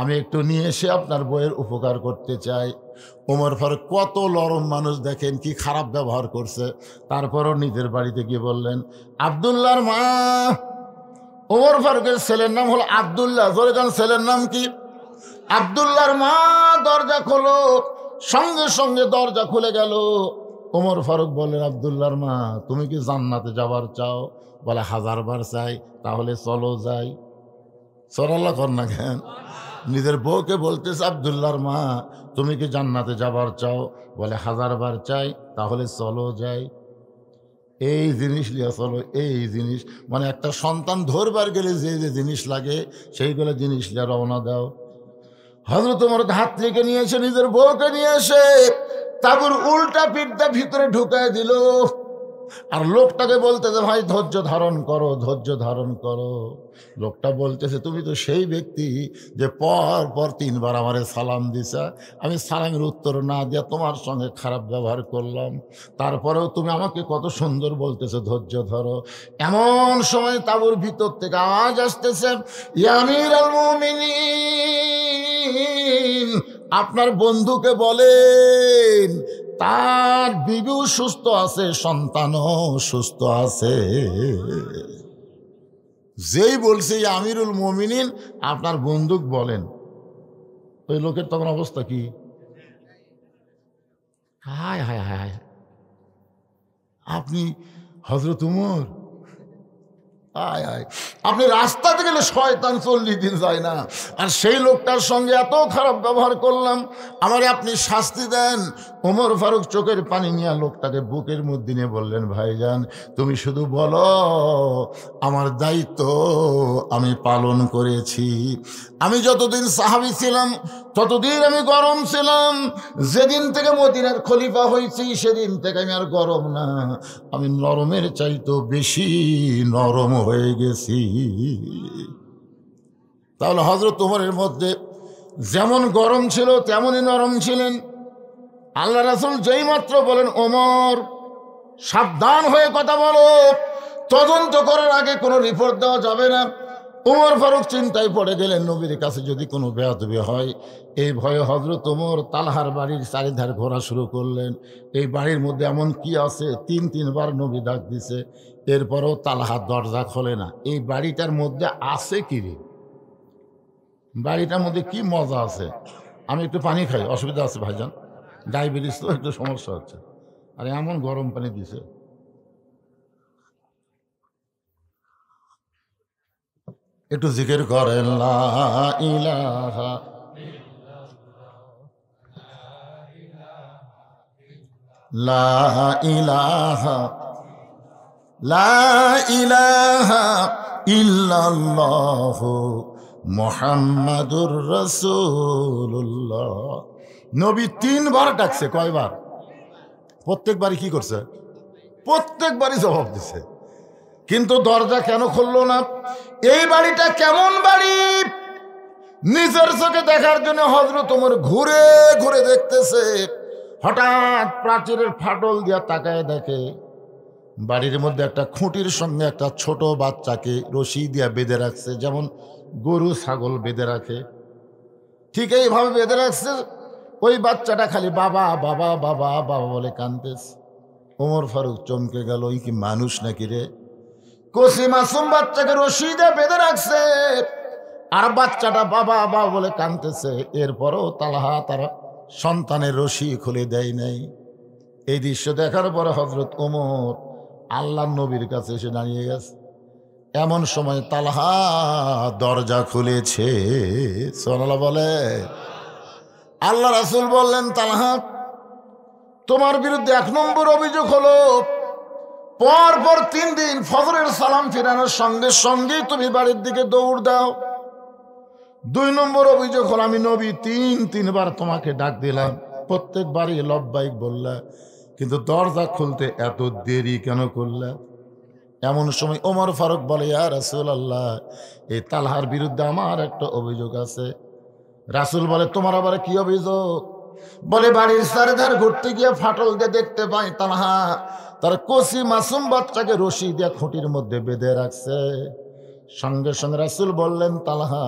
আমি একটু নিয়ে এসে আপনার বইয়ের উপকার করতে চাই। ওমর ফারুক কত নরম মানুষ, দেখেন কি খারাপ ব্যবহার করছে, তারপরও নিজের বাড়িতে গিয়ে বললেন, আব্দুল্লাহর মা। ওমর ফারুকের ছেলের নাম হলো আব্দুল্লাহ। ধরে যান, ছেলের নাম কি? আব্দুল্লাহর মা। দরজা খোলো, সঙ্গে সঙ্গে দরজা খুলে গেল। ওমর ফারুক বললেন, আব্দুল্লাহর মা, তুমি কি জান্নাতে যাবার চাও? বলে, 1000 বার চাই। তাহলে চলো যাই। সরাল্লাহ কর না কেন? নিজের বউকে বলতেছে, আব্দুল্লাহর মা, তুমি কি জান্নাতে যাবার চাও? বলে, 1000 বার চাই। তাহলে চলো যাই। এই জিনিস লিয়া চলো, এই জিনিস মানে একটা সন্তান ধরবার গেলে যে যে জিনিস লাগে, সেইগুলো জিনিস লিয়া রওনা দাও। হযরত ওমর ধাত্রীকে নিয়ে এসে, নিজের বউকে নিয়ে এসে তাঁবুর উল্টা পিঠটা ভিতরে ঢুকায় দিল। আর লোকটাকে বলতেছে, ভাই ধৈর্য ধারণ করো, ধৈর্য ধারণ করো। লোকটা বলতেছে, তুমি তো সেই ব্যক্তি যে পর পর 3 বার আমারে সালাম দিছা, আমি সালামের উত্তর না দিয়া তোমার সঙ্গে খারাপ ব্যবহার করলাম, তারপরেও তুমি আমাকে কত সুন্দর বলতেছে ধৈর্য ধরো। এমন সময় তাঁবুর ভিতর থেকে আওয়াজ আসতেছে, ইয়া আমিরুল মুমিনিন, আপনার বন্ধুকে বলেন তার বিবিও সুস্থ আছে, সন্তানও সুস্থ আছে। যেই বলছে আমিরুল মুমিনিন আপনার বন্ধুক বলেন, ওই লোকের তখন অবস্থা কি? হায় হায় হায় হায়, আপনি হযরত উমর, আয় আয়, আপনি রাস্তাতে গেলে শয়তান 40 দিন যায় না, আর সেই লোকটার সঙ্গে এত খারাপ ব্যবহার করলাম, আমারে আপনি শাস্তি দেন। ওমর ফারুক চোখের পানি নিয়ে লোকটাকে বুকের মধ্যে নিয়ে বললেন, ভাইজান তুমি শুধু বলো, আমার দায়িত্ব আমি পালন করেছি। আমি যতদিন সাহাবী ছিলাম ততদিন আমি গরম ছিলাম, যেদিন থেকে মদিনার খলিফা হয়েছি সেদিন থেকে আমি আর গরম না, আমি নরমের চাইতেও বেশি নরম হয়ে গেছি। তাহলে হযরত ওমরের মধ্যে যেমন গরম ছিল তেমনই নরম ছিলেন। আল্লাহ রাসূল যেই মাত্র বলেন, ওমর সাবধান হয়ে কথা বলো, তদন্ত করার আগে কোনো রিপোর্ট দেওয়া যাবে না। ওমর ফারুক চিন্তায় পড়ে গেলেন, নবীর কাছে যদি কোনো বেয়াদবি হয়। এই ভয়ে হযরত ওমর তালহার বাড়ির চারিধার ঘোরা শুরু করলেন। এই বাড়ির মধ্যে এমন কি আছে? তিনবার নবী ডাক দিছে, এরপরও তালহার দরজা খোলে না। এই বাড়িটার মধ্যে আছে কি রে? বাড়িটার মধ্যে কি মজা আছে? আমি একটু পানি খাই, অসুবিধা আছে ভাইজান, ডায়াবেটিস তো একটু সমস্যা হচ্ছে। আর এমন গরম পানি দিছে, একটু জিকির করেন লা ইলাহা লা ইলাহা লা ইলাহা ইল্লাল্লাহু মুহাম্মাদুর রাসূলুল্লাহ। নবী 3 বার ডাকছে। কয়বার? প্রত্যেকবারই কি করছে? প্রত্যেকবারই জবাব দিছে। কিন্তু দরজা কেন খুললো না? এই বাড়িটা কেমন বাড়ি নিজের চোখে দেখার জন্য হযরত ওমর ঘুরে ঘুরে দেখতেছে। হঠাৎ প্রাচীরের ফাটল দিয়া তাকায় দেখে বাড়ির মধ্যে একটা খুঁটির সঙ্গে একটা ছোট বাচ্চাকে রশি দিয়া বেঁধে রাখছে, যেমন গরু ছাগল বেঁধে রাখে, ঠিক এইভাবে বেঁধে রাখছে। ওই বাচ্চাটা খালি বাবা বাবা বাবা বাবা বলে কাঁদতেছে। ওমর ফারুক চমকে গেল, এই কি মানুষ নাকি রে? কচি মাসুম বাচ্চাকে রশি দিয়ে বেঁধে রাখছে, আর বাচ্চাটা বাবা বাবা বলে কাঁদতেছে। এরপরও তালহা তার সন্তানের রশি খুলে দেয় নাই। এই দৃশ্য দেখার পরে হযরত ওমর আল্লাহর নবীর কাছে এসে দাঁড়িয়ে গেছে। এমন সময় তালহা দরজা খুলেছে। সুবহানাল্লাহ বলে। আল্লাহ রাসূল বললেন, তালহা তোমার বিরুদ্ধে 1 নম্বর অভিযোগ হলো, পরপর 3 দিন ফজরের সালাম ফিরানোর সঙ্গে সঙ্গেই তুমি বাড়ির দিকে দৌড় দাও। 2 নম্বর অভিযোগ হলো, আমি নবী 3বার তোমাকে ডাক দিলাম, প্রত্যেকবারই লব্বাইক বললা, কিন্তু দরজা খুলতে এত দেরি কেন করলা? এমন সময় ওমর ফারুক বলে, ইয়া রাসূলুল্লাহ, এই তালহার বিরুদ্ধে আমার একটা অভিযোগ আছে। রাসূল বলে, তোমার আবার কি অভিযোগ? বলে, বাড়ির চারিধার ঘুরতে গিয়ে ফাটল দিয়ে দেখতে পাই তালহা তার কচি মাসুম বাচ্চাকে রশি দিয়ে খুঁটির মধ্যে বেঁধে রাখছে। সঙ্গে সঙ্গে রাসূল বললেন, তালহা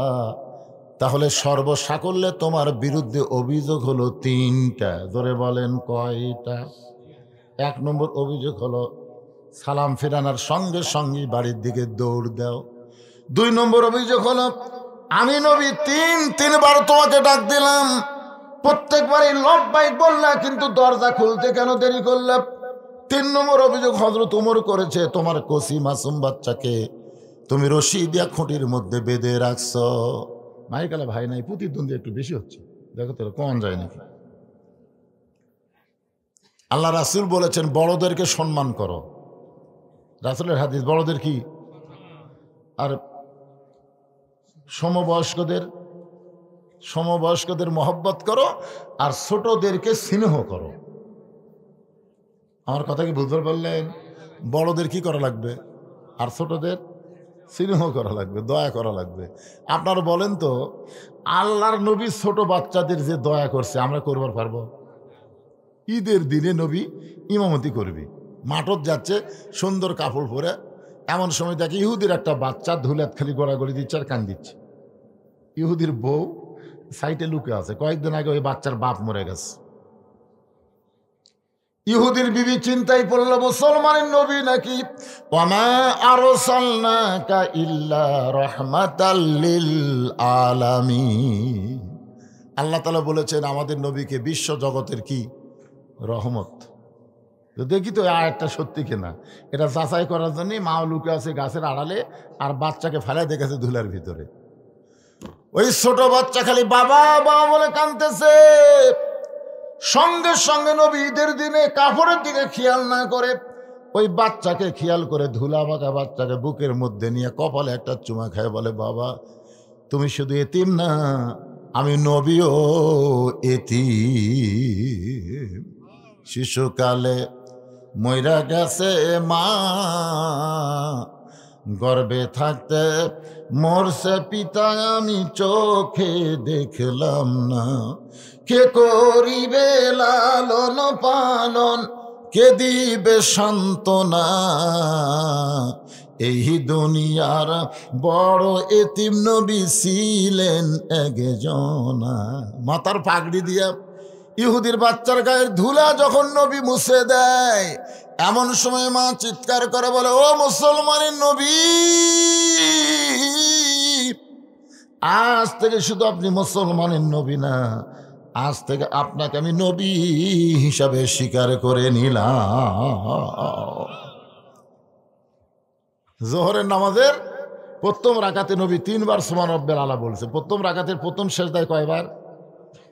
তাহলে সর্বসাকল্যে তোমার বিরুদ্ধে অভিযোগ হলো 3টা। ধরে বলেন কয়টা? 1 নম্বর অভিযোগ হলো সালাম ফেরানোর সঙ্গে সঙ্গে বাড়ির দিকে দৌড় দাও। 2 নম্বর অভিযোগ হলো আমি নবী 3বার তোমাকে ডাক দিলাম, প্রত্যেকবারই লব্বাইক বললা, কিন্তু দরজা খুলতে কেন দেরি করলা? 3 নম্বর অভিযোগ হযরত ওমর করেছে, তোমার কচি মাসুম বাচ্চাকে তুমি রশি দিয়া খুঁটির মধ্যে বেঁধে রাখছো। মাইকালা ভাই নাই, প্রতিদ্বন্দ্বী একটু বেশি হচ্ছে, দেখো তো কম যায় নাকি। আল্লাহ রাসূল বলেছেন, বড়দেরকে সম্মান করো। রাসূলের হাদিস, বড়দের কি? আর সমবয়স্কদের মহব্বত করো, আর ছোটদেরকে স্নেহ করো। আমার কথা কি বুঝতে পারলেন? বড়দের কি করা লাগবে, আর ছোটদের স্নেহ করা লাগবে, দয়া করা লাগবে। আপনারা বলেন তো, আল্লাহর নবী ছোট বাচ্চাদের যে দয়া করছে, আমরা করবার পারবো? ঈদের দিনে নবী ইমামতি করবি, মাঠত যাচ্ছে সুন্দর কাপড় পরে, এমন সময় দেখে ইহুদির একটা বাচ্চা ধুলাত খালি গড়াগড়ি দিচ্ছে আর কান দিচ্ছে। ইহুদির বউ সাইটে লুকে আছে, কয়েকদিন আগে ওই বাচ্চার বাপ মরে গেছে। ইহুদির বিবি চিন্তায় পড়ল, মুসলমানের নবী নাকি। ওয়ামা আরসালনাকা ইল্লা রাহমাতাল লিল আলামিন। আল্লাহ তাআলা বলেছেন আমাদের নবীকে বিশ্ব জগতের কি রহমত। তো দেখি তো আয়াতটা সত্যি কিনা, এটা যাচাই করার জন্য মাও লুকে আছে গাছের আড়ালে, আর বাচ্চাকে ফেলে দেখেছে ধুলার ভিতরে। ওই ছোট বাচ্চা খালি বাবা বাবা বলে কাঁদতেছে। সঙ্গে সঙ্গে নবী ঈদের দিনে কাপড়ের দিকে খেয়াল না করে ওই বাচ্চাকে খেয়াল করে ধুলা মাখা বাচ্চাকে বুকের মধ্যে নিয়ে কপালে একটা চুমা খায়, বলে বাবা তুমি শুধু এতিম না, আমি নবীও এতিম। শিশুকালে মইরা গেছে মা, গর্ভে থাকতে মরছে পিতা, আমি চোখে দেখলাম না। কে করিবে লালন পালন, কে দিবে সান্ত্বনা, এই দুনিয়ার বড় এতিম নবী ছিলেন একজনা। মাথার পাগড়ি দিয়া ইহুদির বাচ্চার গায়ের ধুলা যখন নবী মুছে দেয়, এমন সময় মা চিৎকার করে বলে, ও মুসলমানের নবী, আজ থেকে শুধু আপনি মুসলমানের নবী না, আজ থেকে আপনাকে আমি নবী হিসাবে স্বীকার করে নিলাম। জোহরের নামাজের প্রথম রাকাতে নবী 3 বার সুবহান রাব্বিল আলা বলেছে। প্রথম রাকাতের প্রথম সেজদায় কয়বার?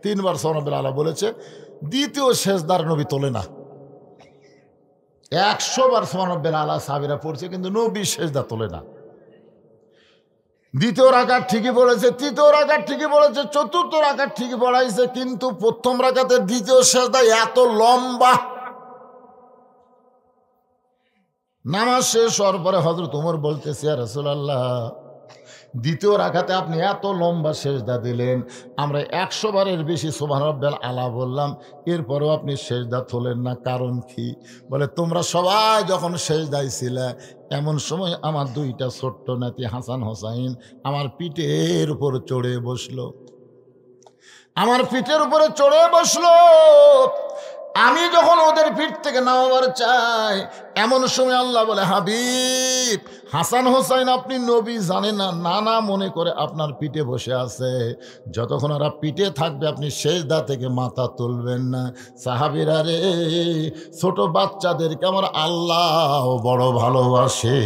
3 বার সুবহান রাব্বিল আলা বলেছে। দ্বিতীয় সেজদার নবী তোলে না। 100 বার সুবহান রাব্বিল আলা সাহাবীরা পড়ছে, কিন্তু নবী সেজদা তোলে না। দ্বিতীয় রাকাত ঠিকই বলেছে, তৃতীয় রাকাত ঠিকই বলেছে, চতুর্থ রাকাত ঠিকই পড়াইছে, কিন্তু প্রথম রাকাতের দ্বিতীয় সেজদা এত লম্বা। নামাজ শেষ হওয়ার পরে হযরত ওমর বলতেছে, ইয়া রাসূলুল্লাহ, দ্বিতীয় রাকাতে আপনি এত লম্বা সেজদা দিলেন, আমরা 100 বারের বেশি সুবহান রাব্বিল আলা বললাম, এরপরেও আপনি সেজদা তোলেন না, কারণ কি? বলে তোমরা সবাই যখন সেজদায় ছিলে, এমন সময় আমার 2টা ছোট্ট নাতি হাসান হোসাইন আমার পিঠের উপর চড়ে বসলো, আমার পিঠের উপরে চড়ে বসলো। আমি যখন ওদের পিঠ থেকে নামাবার চাই, এমন সময় আল্লাহ বলে, হাবিব হাসান হোসাইন আপনি নবী জানেন না, নানা মনে করে আপনার পিঠে বসে আছে, যতক্ষণ ওরা পিঠে থাকবে আপনি সেজদা থেকে মাথা তুলবেন না। সাহাবীরা রে, ছোট বাচ্চাদেরকে আমার আল্লাহ বড় ভালোবাসে।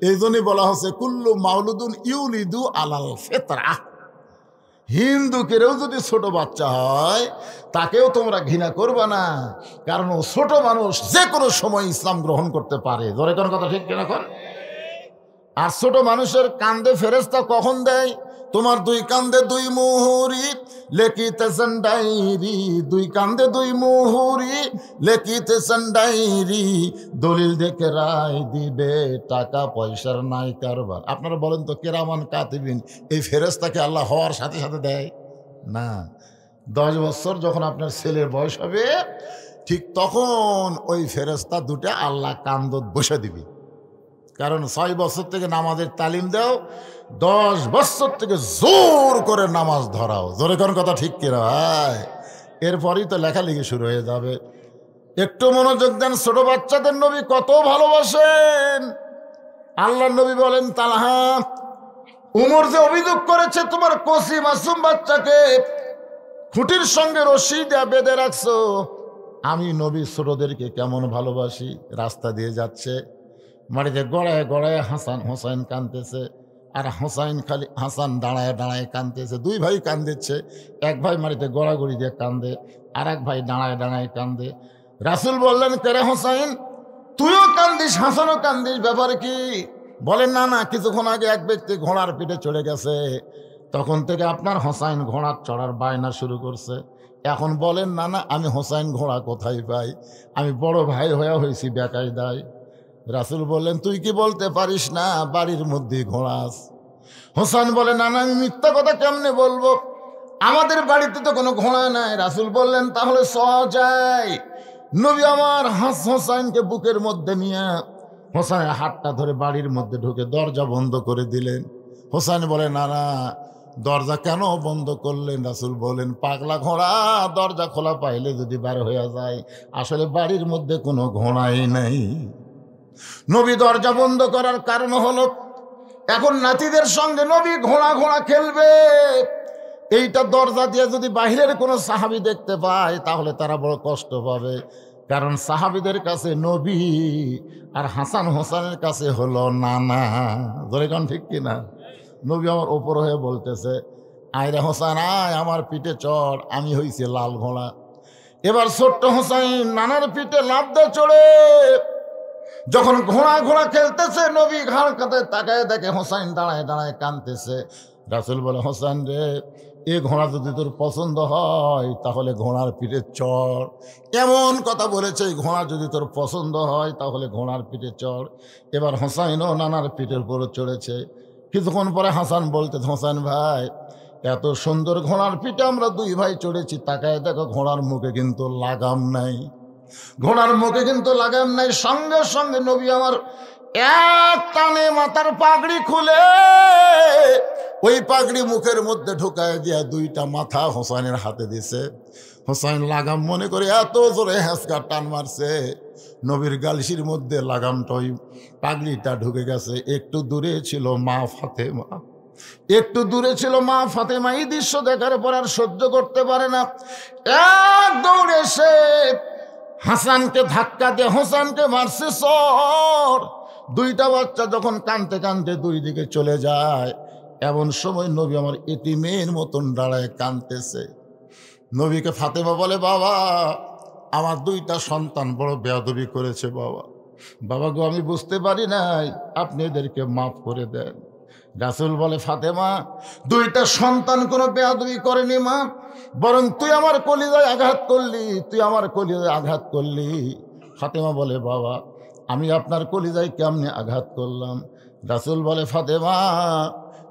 এই জন্যই বলা হচ্ছে কুল্লু মাউলুদুন ইউলিদু আলাল ফিতরা। হিন্দুকেও যদি ছোট বাচ্চা হয়, তাকেও তোমরা ঘৃণা করবে না, কারণ ও ছোট মানুষ, যে কোনো সময় ইসলাম গ্রহণ করতে পারে। ধরে কোন কথা ঠিক কিনা? আর ছোট মানুষের কান্দে ফেরেশতা কখন দেয়? তোমার 2 কান্দে 2 মুহুরি লেখিতেছেন ডায়েরি, 2 কান্দে 2 মুহুরি লেখিতেছেন ডায়েরি, দলিল দেখে রায় দিবে, টাকা পয়সার নাই কারবার। আপনারা বলেন তো, কেরামান কাতিবিন এই ফেরেশতাকে আল্লাহ হওয়ার সাথে সাথে দেয় না। 10 বছর যখন আপনার ছেলের বয়স হবে, ঠিক তখন ওই ফেরেশতা 2টা আল্লাহ কান্দত বসে দিবি। কারণ 6 বছর থেকে নামাজের তালিম দাও, 10 বছর থেকে জোর করে নামাজ ধরাও। জোরে কোন কথা ঠিক কিনা ভাই? এরপরই তো লেখালেখি শুরু হয়ে যাবে। একটু মনোযোগ দেন, ছোট বাচ্চাদের নবী কত ভালোবাসেন। আল্লাহ নবী বলেন, তালহা উমর যে অভিযোগ করেছে তোমার কচি মাসুম বাচ্চাকে খুঁটির সঙ্গে রশি দিয়ে বেঁধে রাখছো, আমি নবী ছোটদেরকে কেমন ভালোবাসি। রাস্তা দিয়ে যাচ্ছে, মাটিতে গড়ায় গড়ায় হাসান হোসাইন কাঁদতেছে, আর হাসান দাঁড়ায় দাঁড়ায় কাঁদতেছে। 2 ভাই কাঁদতেছে, এক ভাই মাটিতে গড়াগড়ি দিয়ে কান্দে, আর এক ভাই দাঁড়ায় দাঁড়ায় কান্দে। রাসূল বললেন, কেরে হোসাইন তুইও কান্দিস, হাসানও কান্দিস, ব্যাপার কি? বলেন, না না, কিছুক্ষণ আগে এক ব্যক্তি ঘোড়ার পিঠে চড়ে গেছে, তখন থেকে আপনার হোসাইন ঘোড়ার চড়ার বায়না শুরু করছে। এখন বলেন, না না, আমি হোসাইন ঘোড়া কোথায় পাই? আমি বড় ভাই হয়ে হয়েছি বেকায়দায়। রাসূল বললেন, তুই কি বলতে পারিস না বাড়ির মধ্যে ঘোড়া আছে? হোসাইন বলে, না না, আমি মিথ্যা কথা কেমনে বলবো, আমাদের বাড়িতে তো কোনো ঘোড়া নাই। রাসূল বললেন, তাহলে যাই। নবী আমার হোসাইনকে বুকের মধ্যে নিয়ে হোসাইনের হাতটা ধরে বাড়ির মধ্যে ঢুকে দরজা বন্ধ করে দিলেন। হোসাইন বলে, না না, দরজা কেন বন্ধ করলেন? রাসূল বলেন, পাগলা ঘোড়া দরজা খোলা পাইলে যদি বার হয়ে যায়, আসলে বাড়ির মধ্যে কোনো ঘোড়াই নাই। নবী দরজা বন্ধ করার কারণ হলো এখন নাতিদের সঙ্গে নবী ঘোড়া ঘোড়া খেলবে। এইটা দরজা দিয়ে যদি বাহিরের কোনো সাহাবী দেখতে পায় তাহলে তারা বড় কষ্ট পাবে, কারণ সাহাবীদের কাছে নবী আর হাসান হোসেনের কাছে হলো নানা। ধরে কোন ঠিক কিনা? নবী আমার ওপর হয়ে বলতেছে, আয়রে হোসেন আয় আমার পিঠে চড়, আমি হইছি লাল ঘোড়া। এবার ছোট্ট হোসাইন নানার পিঠে লাফ দিয়ে চড়ে যখন ঘোড়া ঘোড়া খেলতেছে, নবী ঘাড় কাঁধে তাকায় দেখে হোসাইন দাঁড়ায় দাঁড়ায় কাঁদতেছে। রাসূল বলে, হোসেন রে, এ ঘোড়া যদি তোর পছন্দ হয় তাহলে ঘোড়ার পিঠে চড়। এমন কথা বলেছে, এই ঘোড়া যদি তোর পছন্দ হয় তাহলে ঘোড়ার পিঠে চড়। এবার হোসাইনও নানার পিঠের উপরে চড়েছে। কিছুক্ষণ পরে হাসান বলতে, হোসেন ভাই, এত সুন্দর ঘোড়ার পিঠে আমরা দুই ভাই চড়েছি, তাকায় দেখো ঘোড়ার মুখে কিন্তু লাগাম নাই, ঘোড়ার মুখে কিন্তু লাগাম নাই। সঙ্গে সঙ্গে নবী আমার এক টানে মাথার পাগড়ি খুলে ওই পাগড়ি মুখের মধ্যে ঢুকায় দিয়া দুইটা মাথা হোসাইনের হাতে দিছে। হোসাইন লাগাম মনে করে এত জোরে হ্যাঁচকা টান মারছে, নবীর গালসির মধ্যে লাগামটা ওই পাগড়িটা ঢুকে গেছে। একটু দূরে ছিল মা ফাতেমা, একটু দূরে ছিল মা ফাতেমা। এই দৃশ্য দেখার পর আর সহ্য করতে পারে না, এক দৌড়ে এসে হাসানকে ধাক্কা দিয়ে হোসেনকে মারছে সর। দুইটা বাচ্চা যখন কাঁদতে কাঁদতে দুই দিকে চলে যায়, এমন সময় নবী আমার এতিমের মতন দাঁড়ায় কাঁদতেছে। নবীকে ফাতেমা বলে, বাবা, আমার দুইটা সন্তান বড় বেয়াদবি করেছে বাবা। বাবা গো, আমি বুঝতে পারি নাই, আপনি এদেরকে মাফ করে দেন। রাসূল বলে, ফাতেমা, দুইটা সন্তান কোনো বেয়াদবি করেনি মা, বরং তুই আমার কলিজায় আঘাত করলি, তুই আমার কলিজায় আঘাত করলি। ফাতেমা বলে, বাবা, আমি আপনার কলিজায় কেমনে আঘাত করলাম? রাসূল বলে, ফাতেমা,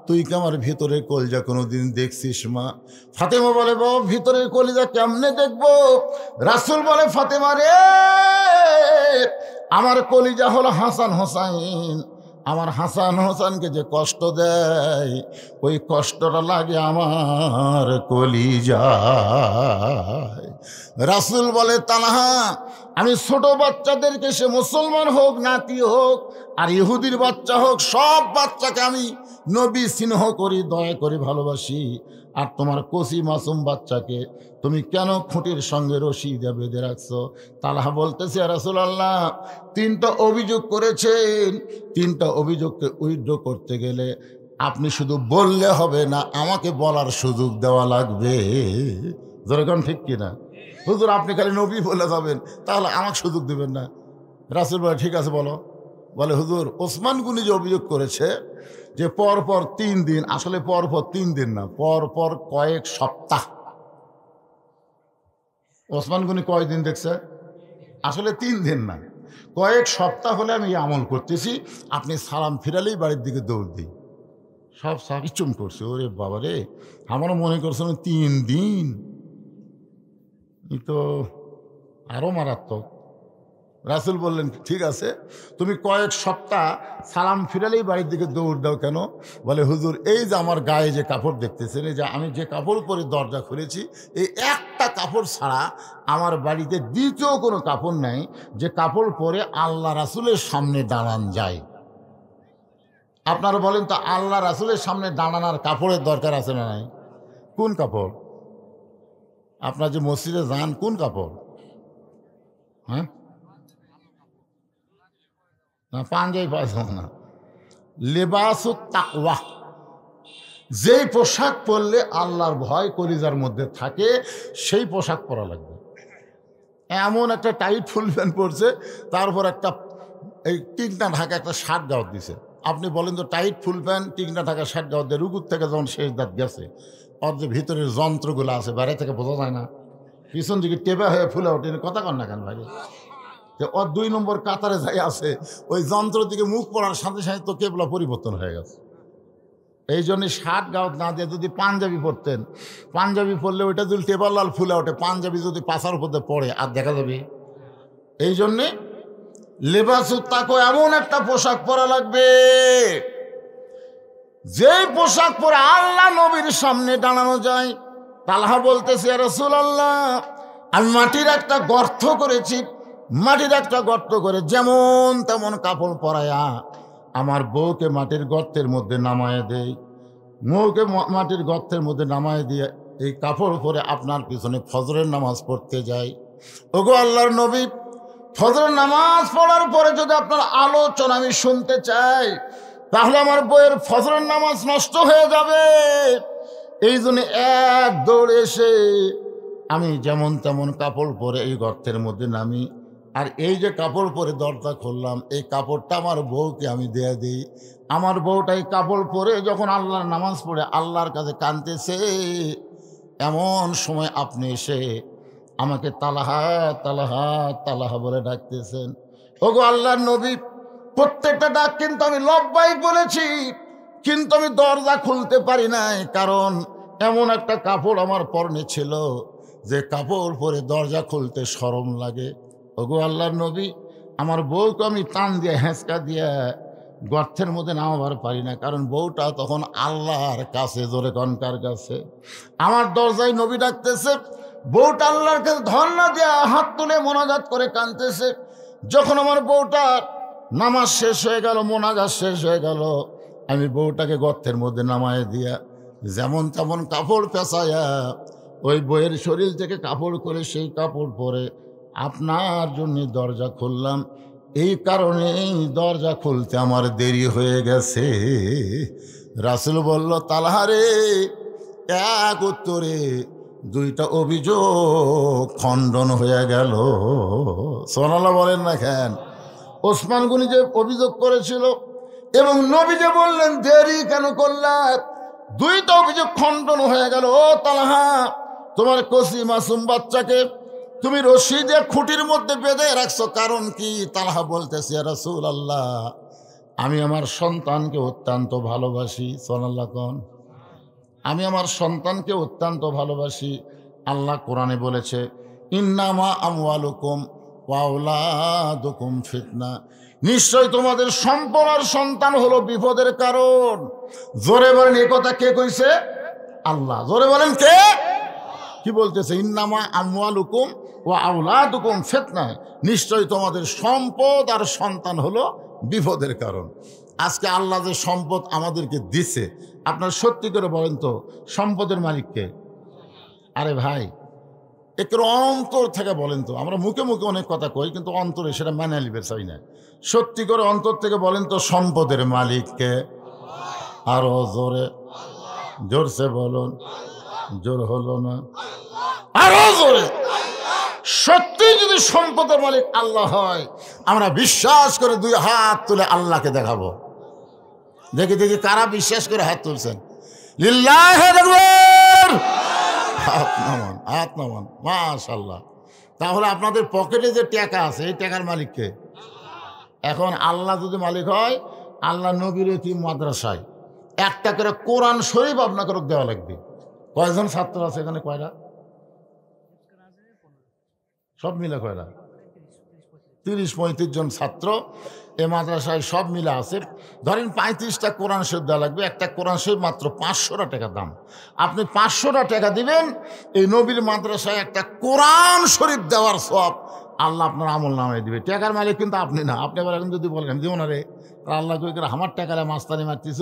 তুই কি আমার ভিতরের কলিজা কোনোদিন দেখছিস মা? ফাতেমা বলে, বাবা, ভিতরের কলিজা কেমনে দেখবো? রাসূল বলে, ফাতেমা রে, আমার কলিজা হলো হাসান হোসাইন, আমার হাসান হোসেনকে যে কষ্ট দেয় ওই কষ্টটা লাগে আমার কলিজায়। রাসূল বলে, তানহা, আমি ছোট বাচ্চাদেরকে, সে মুসলমান হোক নাতি হোক আর ইহুদির বাচ্চা হোক, সব বাচ্চাকে আমি নবী স্নেহ করি, দয়া করি, ভালোবাসি। আর তোমার কচি মাসুম বাচ্চাকে তুমি কেন খুঁটির সঙ্গে রশি দিয়ে বেঁধে রাখছো? তালহা বলতেছে, রাসূলুল্লাহ, তিনটা অভিযোগ করেছেন, তিনটা অভিযোগকে উইথড্র করতে গেলে আপনি শুধু বললে হবে না, আমাকে বলার সুযোগ দেওয়া লাগবে। যেরকম ঠিক কিনা? হুজুর, আপনি খালি নবী বলে যাবেন, তাহলে আমাকে সুযোগ দেবেন না? রাসূল বলে, ঠিক আছে বলো। বলে, হুজুর, ওসমান গনি যে অভিযোগ করেছে যে পরপর 3 দিন, আসলে পরপর 3 দিন না, পরপর কয়েক সপ্তাহ। ওসমান গনি কয়দিন দেখছে? আসলে 3 দিন না, কয়েক সপ্তাহ হলে আমি আমল করতেছি, আপনি সালাম ফিরালেই বাড়ির দিকে দৌড় দিই। সব সাকি চুম করছে, ওরে বাবা রে, আমারও মনে করছে 3 দিন, এই তো আরও মারাত্মক। রাসূল বললেন, ঠিক আছে, তুমি কয়েক সপ্তাহ সালাম ফিরালেই বাড়ির দিকে দৌড় দাও কেন? বলে, হুজুর, এই যে আমার গায়ে যে কাপড় দেখতেছেন, এই যে আমি যে কাপড় পরে দরজা খুলেছি, এই একটা কাপড় ছাড়া আমার বাড়িতে দ্বিতীয় কোনো কাপড় নাই যে কাপড় পরে আল্লাহ রাসূলের সামনে দাঁড়ান যায়। আপনারা বলেন তো, আল্লাহ রাসূলের সামনে দাঁড়ানোর কাপড়ের দরকার আছে না নাই? কোন কাপড়? আপনার যে মসজিদে যান, কোন কাপড়? হ্যাঁ, না, পাঞ্জাবি পায়জামা না, লেবাসুত তাকওয়া। যেই পোশাক পরলে আল্লাহর ভয় কলিজার মধ্যে থাকে, সেই পোশাক পরা লাগবে। এমন একটা টাইট ফুল প্যান্ট পরছে, তারপর একটা এই টিকনা ঢাকা একটা শার্ট গাউত দিছে। আপনি বলেন তো, টাইট ফুল প্যান্ট, টিকনা ঢাকা শার্ট গাউত দিয়ে রুকুর থেকে যখন শেষ দাঁত গেছে, ওর যে ভিতরের যন্ত্রগুলো আছে বাইরে থেকে বোঝা যায় না, পিছন দিকে টেপা হয়ে ফুলে ওঠে, কথা কন না কেন ভাই? ওর 2 নম্বর কাতারে যাই আছে, ওই যন্ত্র দিকে মুখ পড়ার সাথে সাথে তো কেবলা পরিবর্তন হয়ে গেছে। এই জন্যে শার্ট গাউত না দিয়ে যদি পাঞ্জাবি পরতেন, পাঞ্জাবি পরলে ওইটা যদি টেপার লাল ফুলে ওঠে, পাঞ্জাবি যদি পাশার উপর পড়ে আর দেখা যাবে। এই জন্যে লেবাসুত তাকওয়া, এমন একটা পোশাক পরা লাগবে যেই পোশাক পরে আল্লাহ নবীর সামনে দাঁড়ানো যায়, তালহা বলতেছে ইয়া রাসূলুল্লাহ, আমি মাটির একটা গর্ত করেছি, মাটির একটা গর্ত করে যেমন তেমন কাপড় পরায়া আমার বউকে মাটির গর্তের মধ্যে নামায় দেই, বউকে মাটির গর্তের মধ্যে নামায় দিয়ে এই কাপড় পরে আপনার পিছনে ফজরের নামাজ পড়তে যাই। ওগো আল্লাহর নবী, ফজরের নামাজ পড়ার পরে যদি আপনার আলোচনা আমি শুনতে চাই, তাহলে আমার বইয়ের ফজরের নামাজ নষ্ট হয়ে যাবে। এই জন্য এক দৌড়ে এসে আমি যেমন তেমন কাপড় পরে এই গর্তের মধ্যে নামি, আর এই যে কাপড় পরে দরজা খুললাম, এই কাপড়টা আমার বউকে আমি দিয়ে দিই। আমার বউটা এই কাপড় পরে যখন আল্লাহর নামাজ পড়ে আল্লাহর কাছে কাঁদতেছে, এমন সময় আপনি এসে আমাকে তালাহা তালাহা তালাহা বলে ডাকতেছেন। ওগো আল্লাহর নবী, প্রত্যেকটা ডাক কিন্তু আমি লব্বাইক বলেছি, কিন্তু আমি দরজা খুলতে পারি নাই, কারণ এমন একটা কাপড় আমার পরনে ছিল যে কাপড় পরে দরজা খুলতে শরম লাগে। ওগো আল্লাহর নবী, আমার বউকে আমি টান দিয়ে হেঁচকা দিয়ে গর্তের মধ্যে নামাবার পারি না, কারণ বউটা তখন আল্লাহর কাছে, জোরে কনকার কাছে। আমার দরজায় নবী ডাকতেছে, বউটা আল্লাহর কাছে ধর্ণা দেয়া হাত তুলে মোনাজাত করে কাঁদতেছে। যখন আমার বউটা নামাজ শেষ হয়ে গেল, মোনাজাত শেষ হয়ে গেল, আমি বউটাকে গর্তের মধ্যে নামায় দিয়া যেমন তেমন কাপড় পেঁচাইয়া ওই বইয়ের শরীর থেকে কাপড় করে সেই কাপড় পরে আপনার জন্য দরজা খুললাম। এই কারণেই দরজা খুলতে আমার দেরি হয়ে গেছে। রাসূল বলল, তালহারে, এক উত্তরে দুইটা অভিযোগ খণ্ডন হয়ে গেল। সুবহানাল্লাহ বলেন না কেন? ওসমান গনি যে অভিযোগ করেছিল এবং নবী যে বললেন দেরি কেন করলেন, দুইটা অভিযোগ খণ্ডন হয়ে গেল। ও তালহা, তোমার কসি মাসুম বাচ্চাকে তুমি রশি দিয়ে খুঁটির মধ্যে বেঁধে রাখছো, কারণ কি? তালহা বলতেছে, ইয়া রাসূলুল্লাহ, আমি আমার সন্তানকে অত্যন্ত ভালোবাসি। সুবহানাল্লাহ কোন? আমি আমার সন্তানকে অত্যন্ত ভালোবাসি। আল্লাহ কোরআনে বলেছে, ইন্নামা আমওয়ালুকুম ওয়া আওলাদুকুম ফিতনা, নিশ্চয় তোমাদের সম্পদ আর সন্তান হলো বিপদের কারণ। জোরে বলেন, এ কথা কে কইছে? আল্লাহ। জোরে বলেন, কে? কি বলতেছে? ইন্নামা আমওয়ালুকুম ওয়া আওলাদুকুম ফিতনা, নিশ্চয় তোমাদের সম্পদ আর সন্তান হলো বিপদের কারণ। আজকে আল্লাহ যে সম্পদ আমাদেরকে দিছে, আপনার সত্যি করে বলেন তো সম্পদের মালিককে? আরে ভাই, একটু অন্তর থেকে বলেন তো। আমরা মুখে মুখে অনেক কথা কই, কিন্তু অন্তরে সেটা মানে নিবে চাই না। সত্যি করে অন্তর থেকে বলেন তো সম্পদের মালিককে? আরো জোরে, জোরসে বলুন। জোর হলো না, আরো জোরে। সত্যি যদি সম্পদের মালিক আল্লাহ হয়, আমরা বিশ্বাস করে দুই হাত তুলে আল্লাহকে দেখাবো। দেখি দেখি কারা বিশ্বাস করে হাত তুলছেন। লিল্লাহি আকবার। হাত নামান, হাত নামান। মাশাআল্লাহ। তাহলে আপনাদের পকেটে যে টাকা আছে, এই টাকার মালিককে? এখন আল্লাহ যদি মালিক হয়, আল্লাহ নবীর এতিম মাদ্রাসায় একটা করে কোরআন শরীফ আপনাকে দেওয়া লাগবে। কয়জন ছাত্র আছে এখানে? কয়টা? সব মিলে কয়টা? 30-35 জন ছাত্র এ মাদ্রাসায় সব মিলে আছে। ধরেন 35টা কোরআন শরীফ দেওয়া লাগবে। একটা কোরআন শরীফ মাত্র 500 টাকা দাম। আপনি 500 টাকা দিবেন, এই নবীর মাদ্রাসায় একটা কোরআন শরীফ দেওয়ার সব আল্লাহ আপনার আমল নামায় দিবে। টাকার মালিক কিন্তু আপনি না। আপনি আবার এখন যদি বলেন দিব না রে, আল্লাহ কই করে আমার টাকারে মাস্তানি মারতিস,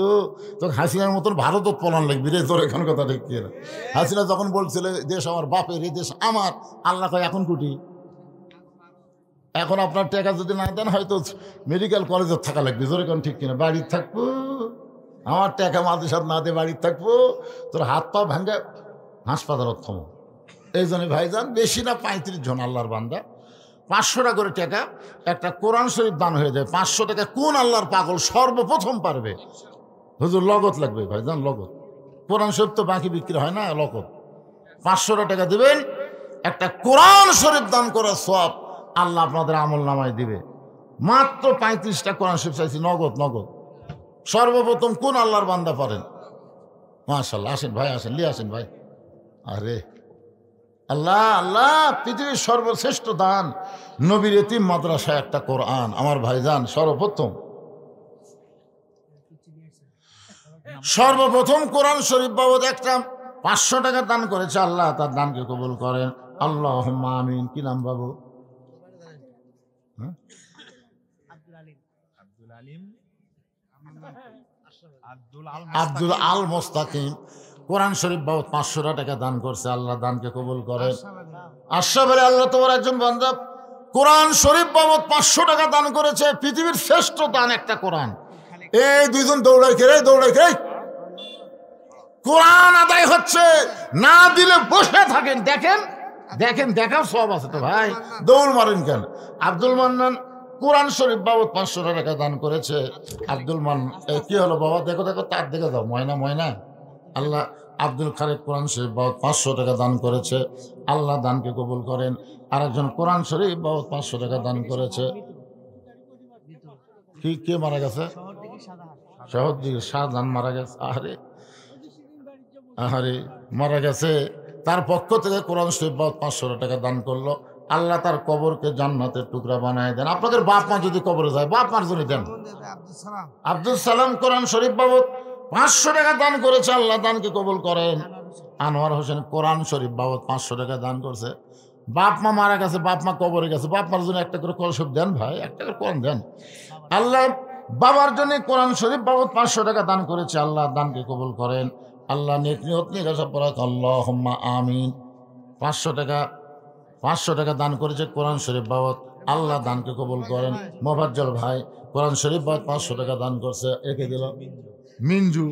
তো হাসিনার মতন ভারতত পলান লাগবি রে। তোর এখন কথা ঠিক কি? হাসিনা যখন বলছিল দেশ আমার বাপের, এই দেশ আমার, আল্লাহ কয় এখন কুটি। এখন আপনার টাকা যদি না দেন, হয়তো মেডিকেল কলেজে থাকা লাগবে। জোরে কোন ঠিক কিনা? বাড়ির থাকবো, আমার টাকা মাদ্রাসার না দিয়ে বাড়ির থাকবো, তোর হাত পা ভাঙ্গা হাসপাতালত থমো। এই জন্য ভাইজান, বেশি না 35 জন আল্লাহর বান্দা 500 টাকা করে টাকা একটা কোরআন শরীফ দান হয়ে যায়। 500 টাকা কোন আল্লাহর পাগল সর্বপ্রথম পারবে? হুজুর লগত লাগবে ভাইজান, লগত। কোরআন শরীফ তো বাকি বিক্রি হয় না, লগত। 500 টাকা দিবেন, একটা কোরআন শরীফ দান করার সব আল্লাহ আপনাদের আমল নামায় দিবে। মাত্র 35টা কোরআন শরীফ চাইছি, নগদ নগদ। সর্বপ্রথম কোন আল্লাহর বান্দা পারেন? মাশাআল্লাহ। আসেন ভাই, আসেন, লিয়ে আসেন ভাই। আরে আল্লাহ, আল্লাহ পৃথিবীর সর্বশ্রেষ্ঠ দান নবীর এতিম মাদ্রাসায় একটা কোরআন। আমার ভাইজান সর্বপ্রথম সর্বপ্রথম কোরআন শরীফ বাবদ একটা 500 টাকা দান করেছে, আল্লাহ তার দানকে কবুল করেন। আল্লাহুম্মা আমিন। কি নাম বাবু? আব্দুল আল মোস্তাকিম। কোরআন শরীফ বাবদ 500 টাকা দান করছে, আল্লাহ দানকে কবুল করেন। আশরাফ আলী, আল্লাহ তোমার একজন বান্দা কোরআন শরীফ বাবদ 500 টাকা দান করেছে। পৃথিবীর শ্রেষ্ঠ দান একটা কোরআন। এই দুইজন দৌড়াই খেয়ে কোরআন আদায় হচ্ছে, না দিলে বসে থাকেন, দেখেন দেখেন, দেখার সব আছে তো ভাই, দৌড় মারেন কেন? আব্দুল মান্নান কোরআন শরীফ বাবদ 500 টাকা দান করেছে। আব্দুল মান্নান কি হলো বাবা? দেখো দেখো, তার দেখে দাও, ময়না ময়না। আল্লাহ আব্দুল খালেক কোরআন শরীফ বাবদ 500 টাকা দান করেছে, আল্লাহ দানকে কবুল করেন। আরেকজন কোরআন শরীফ বাবদ 500 টাকা দান করেছে। কি কে মারা গেছে? শহর দিকে শাহজাহান মারা গেছে। আহারে আহারে মারা গেছে। তার পক্ষ থেকে কোরআন শরীফ বাবদ 500 টাকা দান করলো, আল্লাহ তার কবরকে জান্নাতের টুকরা বানায় দেন। আপনাদের বাপ মা যদি কবরে যায়, বাপ মার জন্য দেন। আব্দুল সালাম কোরআন শরীফ বাবদ 500 টাকা দান করেছে, আল্লাহ দানকে কবুল করেন। আনোয়ার হোসেন কোরআন শরীফ বাবদ 500 টাকা দান করছে। বাপ মা মারা গেছে, বাপ মা কবরে গেছে, বাপ মার জন্য একটা করে কোরআন শরীফ দেন ভাই, একটা করে কোরআন দেন। আল্লাহ বাবার জন্য কোরআন শরীফ বাবদ 500 টাকা দান করেছে, আল্লাহ দানকে কবুল করেন। আল্লাহ নেক নিয়ত নিয়ে গেছে পড়া, আল্লাহুম্মা আমিন। 500 টাকা দান করেছে কোরআন শরীফ বাবদ, আল্লাহ দানকে কবুল করেন। মোফাজ্জল ভাই কোরআন শরীফ বাবদ 500 টাকা দান করছে। একে দিল মিঞ্জু।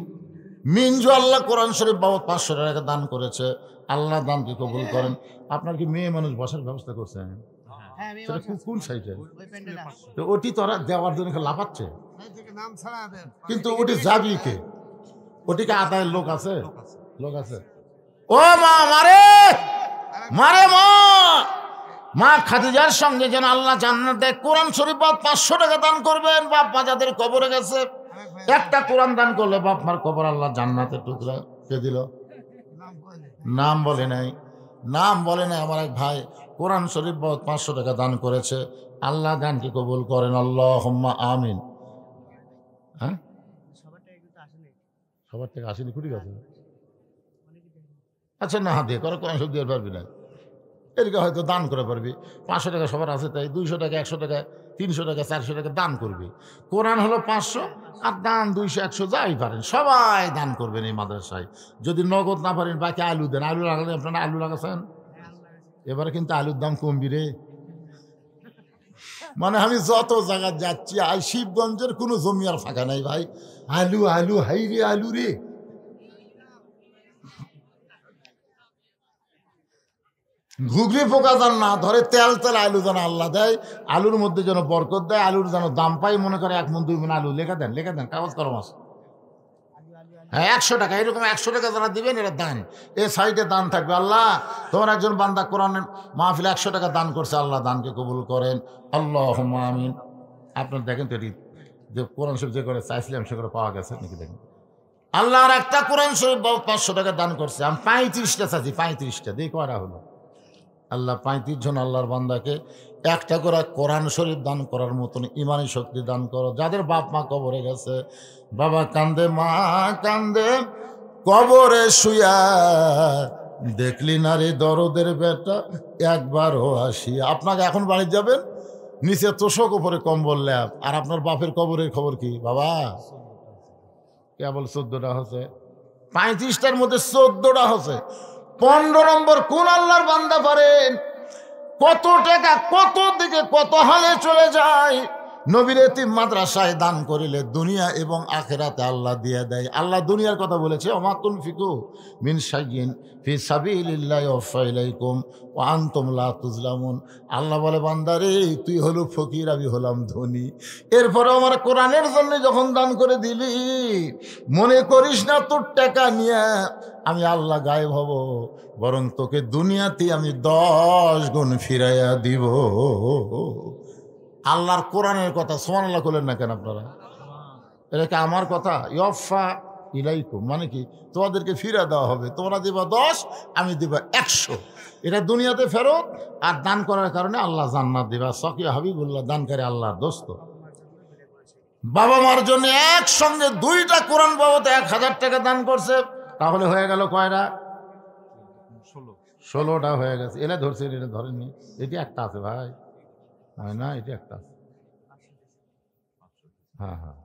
মিঞ্জু আল্লাহ কোরআন শরীফ বাবদ 500 টাকা দান করেছে, আল্লাহ দানকে কবুল করেন। আপনার কি মেয়ে মানুষ বসার ব্যবস্থা করছেন? সেটা কোন সাইডে? তো ওটি তোরা দেওয়ার জন্য লাফাচ্ছে, কিন্তু ওটি যাবি কে? ওটিকে আদায়ের লোক আছে, লোক আছে। ও মা মারে মারে, মা খাদিজার সঙ্গে যেন আল্লাহ জান্নাত দেয়। কোরআন শরীফ বাবদ 500 টাকা দান করবেন। বাপ মা যাদের কবরে গেছে, একটা কোরআন দান করলে বাপ মার কবর আল্লাহ জান্নাতের টুকরা কে দিল? নাম বলে নাই, নাম বলে নাই। আমার এক ভাই কোরআন শরীফ বাবদ 500 টাকা দান করেছে, আল্লাহ দানকে কবুল করেন। আল্লাহুম্মা আমিন। হ্যাঁ, সবার থেকে আসেনি, কুটি গেছে। আচ্ছা না, দিয়ে করে কোরআন শরীফ দিয়ে পারবি না, এদিকে হয়তো দান করে পারবি। 500 টাকা সবার আছে, তাই 200 টাকা, 100 টাকা, 300 টাকা, 400 টাকা দান করবি। কোরআন হলো 500, আর দান 200, 100 যাই পারেন সবাই দান করবেন এই মাদ্রাসায়। যদি নগদ না পারেন, বাকি আলু দেন। আলু লাগালে, আপনারা আলু লাগাছেন? এবারে কিন্তু আলুর দাম কমবি রে। মানে আমি যত জায়গা যাচ্ছি, শিবগঞ্জের কোনো জমি আর ফাঁকা নাই ভাই। আলু আলু, হাই রে আলু রে। ঘুগরি পোকা যেন না ধরে, তেল তেল আলু যেন আল্লাহ দেয়, আলুর মধ্যে যেন বরকত দেয়, আলুর যেন দাম পাই। মনে করে 1 মণ 2 মণ আলু লেখা দেন, লেখা দেন, কাগজ কলম আছে। হ্যাঁ, 100 টাকা, এরকম 100 টাকা যারা দিবেন এরা দান। এ সাইডে দান থাকবে। আল্লাহ তোমার একজন বান্দা কোরআনের মাহফিল 100 টাকা দান করছে, আল্লাহ দানকে কবুল করেন। আল্লাহুম্মা আমিন। আপনার দেখেন তো, এটি যে কোরআন শরীফ যে করে চাইছিলাম সে করে পাওয়া গেছে নাকি দেখেন। আল্লাহর একটা কোরআন শরীফ 500 টাকা দান করছে। আমি 35টা চাইছি, 35টা দিয়ে করা হলো। আল্লাহ 35 জন আল্লাহর বান্দাকে একটা করে কোরআন শরীফ দান করার মতন ইমানি শক্তি দান করো। যাদের বাপ মা কবরে গেছে, বাবা কান্দে, মা কান্দে, কবরে শুয়া, দেখলি না রে দরদের বেটা একবারও আসিয়া। আপনাকে এখন বাড়ি যাবেন, নিচে তোষক, উপরে কম্বল ল্যাপ, আর আপনার বাপের কবরের খবর কি বাবা? কেবল 14টা হচ্ছে, 35টার মধ্যে 14টা হচ্ছে। 15 নম্বর কোন আল্লাহর বান্দা পারেন? কত টাকা কত দিকে কত হালে চলে যায়। নবীর এতিম মাদ্রাসায় দান করিলে দুনিয়া এবং আখিরাতে আল্লাহ দিয়ে দেয়। আল্লাহ দুনিয়ার কথা বলেছে, ওমা তুনফিকু মিন শাইইন ফি সাবিলিল্লাহি ইউওয়াফা ইলাইকুম ওয়া আনতুম লা তুজলামুন। আল্লাহ বলে, বান্দারে তুই হলো ফকির, আমি হলাম ধনী, এরপরে আমার কোরআনের জন্য যখন দান করে দিলি, মনে করিস না তোর টাকা নিয়ে আমি আল্লাহ গায়েব হব, বরং তোকে দুনিয়াতে আমি 10 গুণ ফিরাইয়া দিব। আল্লাহর কোরআনের কথা। সুবহানাল্লাহ বলেন না কেন আপনারা? এটা কি আমার কথা? ইউওয়াফা ইলাইকুম মানে কি? তোমাদেরকে ফিরে দেওয়া হবে। তোমরা দিবা 10, আমি দিবা 100। এটা দুনিয়াতে ফেরত, আর দান করার কারণে আল্লাহ জান্নাত দিবা। সকি হাবিবুল্লাহ দানকারী আল্লাহর দোস্ত। বাবা মার জন্য একসঙ্গে 2টা কোরআন বাবদ 1000 টাকা দান করছে, তাহলে হয়ে গেল কয়টা? 16টা হয়ে গেছে। এরা ধরছে, এটা ধরেননি, এটি একটা আছে ভাই, হয় না? এটি একটা আছে, হ্যাঁ হ্যাঁ,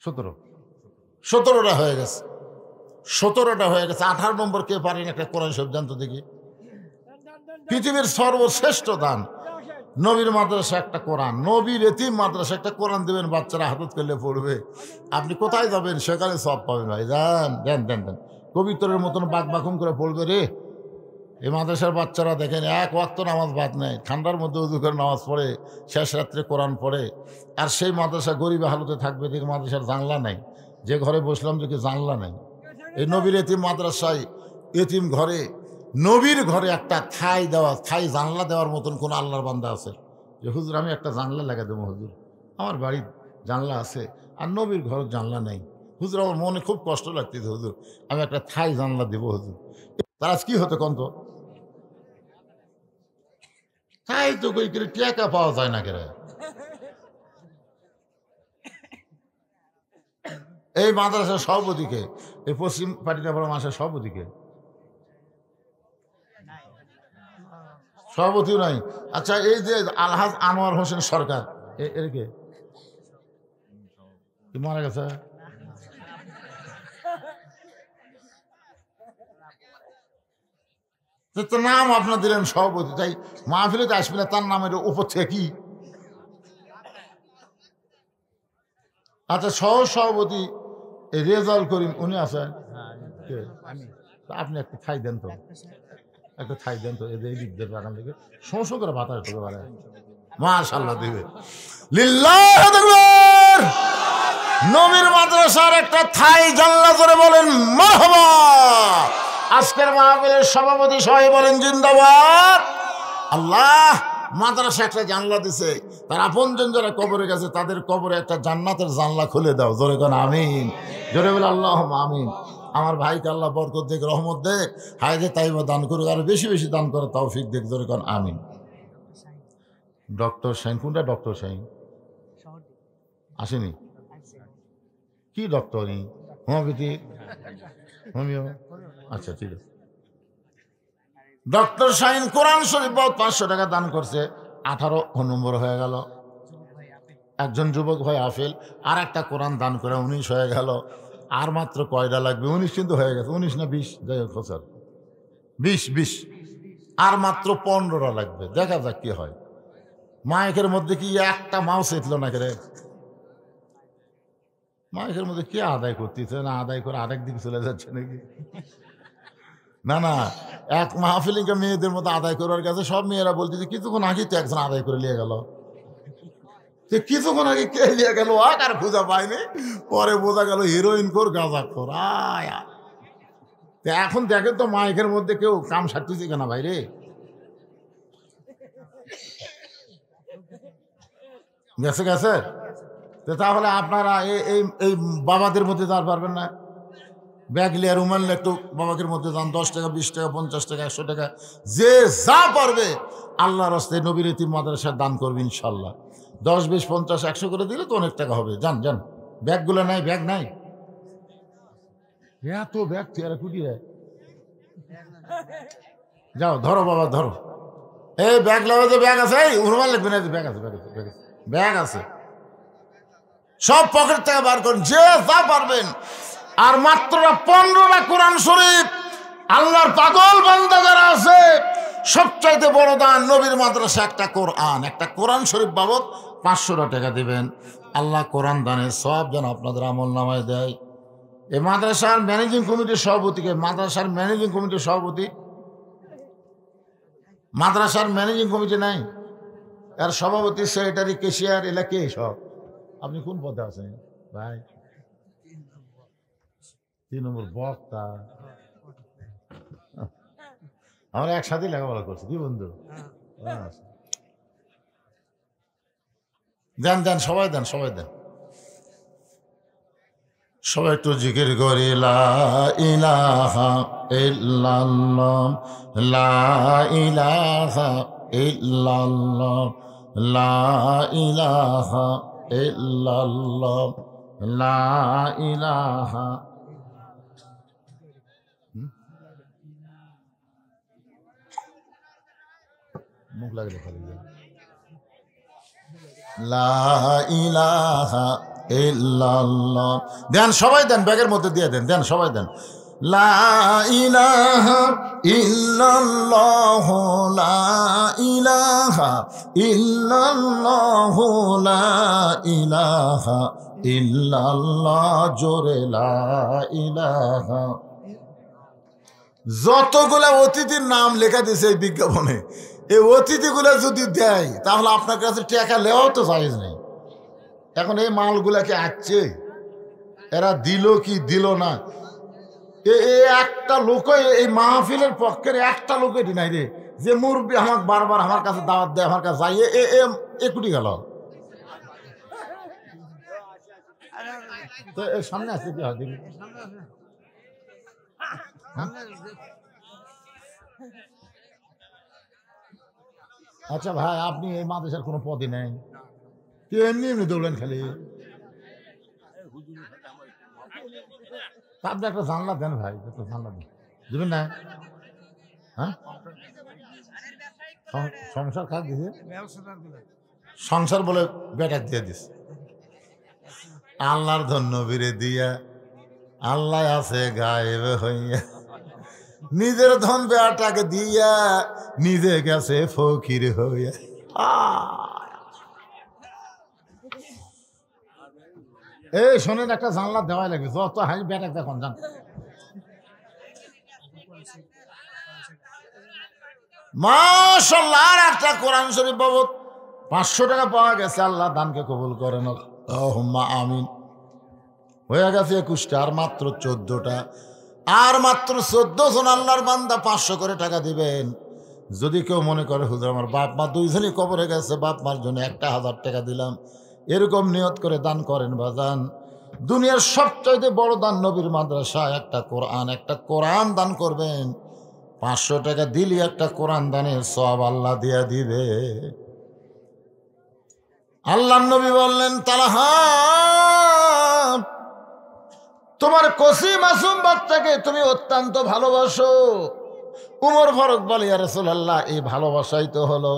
17টা হয়ে গেছে, 17টা হয়ে গেছে। 18 নম্বর কে পারেন একটা কোরআন শরীফ জানতো দেখি? পৃথিবীর সর্বশ্রেষ্ঠ দান নবীর মাদ্রাসা একটা কোরআন, নবীর এতিম মাদ্রাসা একটা কোরআন দেবেন, বাচ্চারা হাতত করলে পড়বে। আপনি কোথায় যাবেন? সেখানে সব পাবেন ভাই। যান দেন দেন দেন, কবিতরের মতন বাক বাকুম করে পড়বে রে। এই মাদ্রাসার বাচ্চারা দেখেন এক ওয়াক্ত নামাজ বাদ নেয়, ঠান্ডার মধ্যে উজু করে নামাজ পড়ে, শেষ রাত্রে কোরআন পড়ে। আর সেই মাদ্রাসা গরিব হালতে থাকবে, দেখে মাদ্রাসার জানলা নাই। যে ঘরে বসলাম দেখি জানলা নাই। এই নবীর এতিম মাদ্রাসায়, এতিম ঘরে, নবীর ঘরে একটা ঠাই দেওয়া, ঠাই জানলা দেওয়ার মতন কোন আল্লাহর বান্দা আছে যে হুজুর আমি একটা জানলা লাগা দেবো? হুজুর আমার বাড়ির জানলা আছে আর নবীর ঘর জানলা নেই। হুজুর আমার মনে খুব কষ্ট লাগতেছে, হুজুর আমি একটা ঠাই জানলা দেবো হুজুর। তার আজ কি হতো কন্ত? তাই তো কই করে টেকা পাওয়া যায় না কেন? এই মাদ্রাসার সভাপতিকে, এই পশ্চিম পাটিনাপাড়া মাসের সভাপতিকে, সভাপতিও নাই। আচ্ছা এই যে আলহাজ আনোয়ার হোসেন সরকার, এর কে? মারা গেছে? তো নাম আপনার দিলেন সভাপতি, তাই মাহফিলে তো আসবে না, তার নামের উপর থেকে কি? আচ্ছা সহ সভাপতি এই রেজাউল করিম উনি আছেন? আপনি একটা ঠাই দেন তো, একটা ঠাই দেন তো, এই দিক দিয়ে বাগান থেকে সমস্যা করে বাতাস ঢুকে পারে। মাশাআল্লাহ দিবে লিল্লাহ আকবার। নবীর মাদ্রাসার একটা ঠাই জানলা করে বলেন মারহাবা। আজকের মাহফিলের সভাপতি সবাই বলেন জিন্দাবাদ। আল্লাহ মাদ্রাসা একটা জানলা দিছে, তার আপনজন যারা কবরে গেছে তাদের কবরে একটা জান্নাতের জানলা খুলে দাও। জোরে কোন আমিন, জোরে বলে আল্লাহ আমিন। আমার ভাইকে আল্লাহ বরকত দেখ, রহমত দেখ, হায়দে তাইবা দান করুক, আর বেশি বেশি দান করে তৌফিক দেখ। জোরে কোন আমিন। ডক্টর শাইন কোনটা? ডক্টর শাইন আসেনি? কি ডক্টর? হোমিওপ্যাথি? হোমিও? আচ্ছা ঠিক আছে। ডক্টর শাইন কোরআন শরীফ 500 টাকা দান করছে, 18 নম্বর হয়ে গেল। একজন যুবক ভাই আফেল আর একটা কোরআন দান করে 19 হয়ে গেল। আর মাত্র কয়টা লাগবে? 19 কিন্তু হয়ে গেছে, 19 না 20, যাই হোক স্যার 20 আর মাত্র 15টা লাগবে। দেখা যাক কি হয়। মাইকের মধ্যে কি একটা মাউস এতলো না করে? মাইকের মধ্যে কে আদায় করতেছে না, আদায় করে আরেক দিকে চলে যাচ্ছে নাকি? না না, এক মাহফিলিকে মেয়েদের মতো আদায় করার কাছে সব মেয়েরা বলতেছে কিছুক্ষণ আগে তো একজন আদায় করে নিয়ে গেল। কিছুক্ষণ আগে কে নিয়ে গেল আর খুঁজা পায়নি, পরে বোঝা গেল হিরোইন কর, গাঁজা কর। এখন দেখেন তো মাইকের মধ্যে কেউ কাম সারতেছে কেনা ভাই রে? গেছে গেছে। তাহলে আপনারা এই বাবাদের মধ্যে দাঁড় পারবেন না? ব্যাগ লিয়ে রুমাল একটু বাবাকের মধ্যে দান, 10 টাকা 20 টাকা 50 টাকা 100 টাকা, যে যা পারবে আল্লাহর রাস্তায় নবীর এতিম মাদ্রাসায় দান করবে ইনশাল্লাহ। 10 20 50 100 করে দিলে তো অনেক টাকা হবে। যান যান, ব্যাগগুলো নাই, ব্যাগ নাই, এত ব্যাগ চেয়ারে কুটিয়ে যাও, ধরো বাবা ধরো। এই ব্যাগ লাগবে, যে ব্যাগ আছে, এই রুমাল লাগবে না, ব্যাগ আছে, ব্যাগ আছে, ব্যাগ আছে, ব্যাগ আছে, সব পকেট থেকে বার করুন, যে যা পারবেন। আর মাত্র 15টা কোরআন শরীফ আল্লাহর পাগল বান্দা যারা আছে সবচাইতে বড় দান নবীর মাদ্রাসা একটা কোরআন, একটা কোরআন শরীফ বাবদ 500 টাকা দিবেন। আল্লাহ কোরআন দানের সব যেন আপনাদের আমল নামায় দেয়। এই মাদ্রাসার ম্যানেজিং কমিটির সভাপতিকে, মাদ্রাসার ম্যানেজিং কমিটির সভাপতি, মাদ্রাসার ম্যানেজিং কমিটি নাই, এর সভাপতি, সেক্রেটারি, ক্যাশিয়ার, এলা কে সব? আপনি কোন পদে আছেন ভাই? 3 নম্বর বক্তা। আমরা একসাথে লেখাপড়া করছি কি বন্ধু? দেন দেন, সবাই দেন, সবাই দেন, সবাই একটু জিকির করি লা ইলাহা ইল্লাল্লাহ, লা ইলাহা ইল্লাল্লাহ, লা ইলাহা ইল্লাল্লাহ লা ইলাহা মুখ লাগলে খালি লা ইলাহা ইল্লাল্লাহ দেন সবাই দেন ব্যাগের মধ্যে দিয়ে দেন দেন সবাই দেন লা ইলাহা ইল্লাল্লাহ লা ইলাহা ইল্লাল্লাহ লা ইলাহা ইল্লাল্লাহ জোরে লা ইলাহা। যতগুলা অতিথির নাম লেখা দিয়েছে এই বিজ্ঞাপনে, এই অতিথিগুলা যদি দেয় তাহলে আপনার কাছে টাকা নেওয়াও তো জায়েজ নেই। এখন এই মালগুলাকে আসছে, এরা দিল কি দিল না, একটা লোক এই মাহফিলের পক্ষের একটা লোক এটি নাই রে যে মুরব্বী আমাকে বারবার আমার কাছে দাওয়াত দেয়, আমার কাছে যাই এ কোটি গেল তো এর সামনে আসছে কি হয় দেখি। আচ্ছা ভাই, আপনি এই মাদ্রাসার কোনো পদই নেই, তুই এমনি এমনি দৌড়েন খালি, আপনি একটা জানলা দেন ভাই, একটা জানলা দেন দেবেন না? হ্যাঁ, সংসার কাজ দিছে, সংসার বলে বেটা দিয়ে দিস। আল্লাহর ধন্য বীরে দিয়া আল্লাহ আছে গায়েব হইয়া, নিজের ধন বেটাকে দিয়া নিজে গেছে ফকির হইয়া। এই শোনেন, একটা জানলা দেওয়াই লাগবে, যত হাই বেটা দেখুন জান। মাশাআল্লাহ, আর একটা কোরআন শরীফ বাবদ 500 টাকা পাওয়া গেছে। আল্লাহ দানকে কবুল করেন, আল্লাহুম্মা আমিন। হয়ে গেছে 21টা, আর মাত্র 14টা, আর মাত্র 14 জন আল্লাহর বান্দা 500 করে টাকা দিবেন। যদি কেউ মনে করে হুজুর আমার বাপ মা দুইজনই কবরে গেছে, বাপ মার জন্য 1000 টাকা দিলাম, এরকম নিয়ত করে দান করেন বাজান। দুনিয়ার সবচাইতে বড় দান নবীর মাদ্রাসা, একটা কোরআন দান করবেন। 500 টাকা দিলি একটা কোরআন দানের সওয়াব আল্লাহ দিয়া দিবে। আল্লাহর নবী বললেন, তালহা তোমার কসি মাসুম বাচ্চাকে তুমি অত্যন্ত ভালোবাসো। উমর ফারুক বলে, ইয়া রাসূলুল্লাহ, এই ভালোবাসাই তো হলো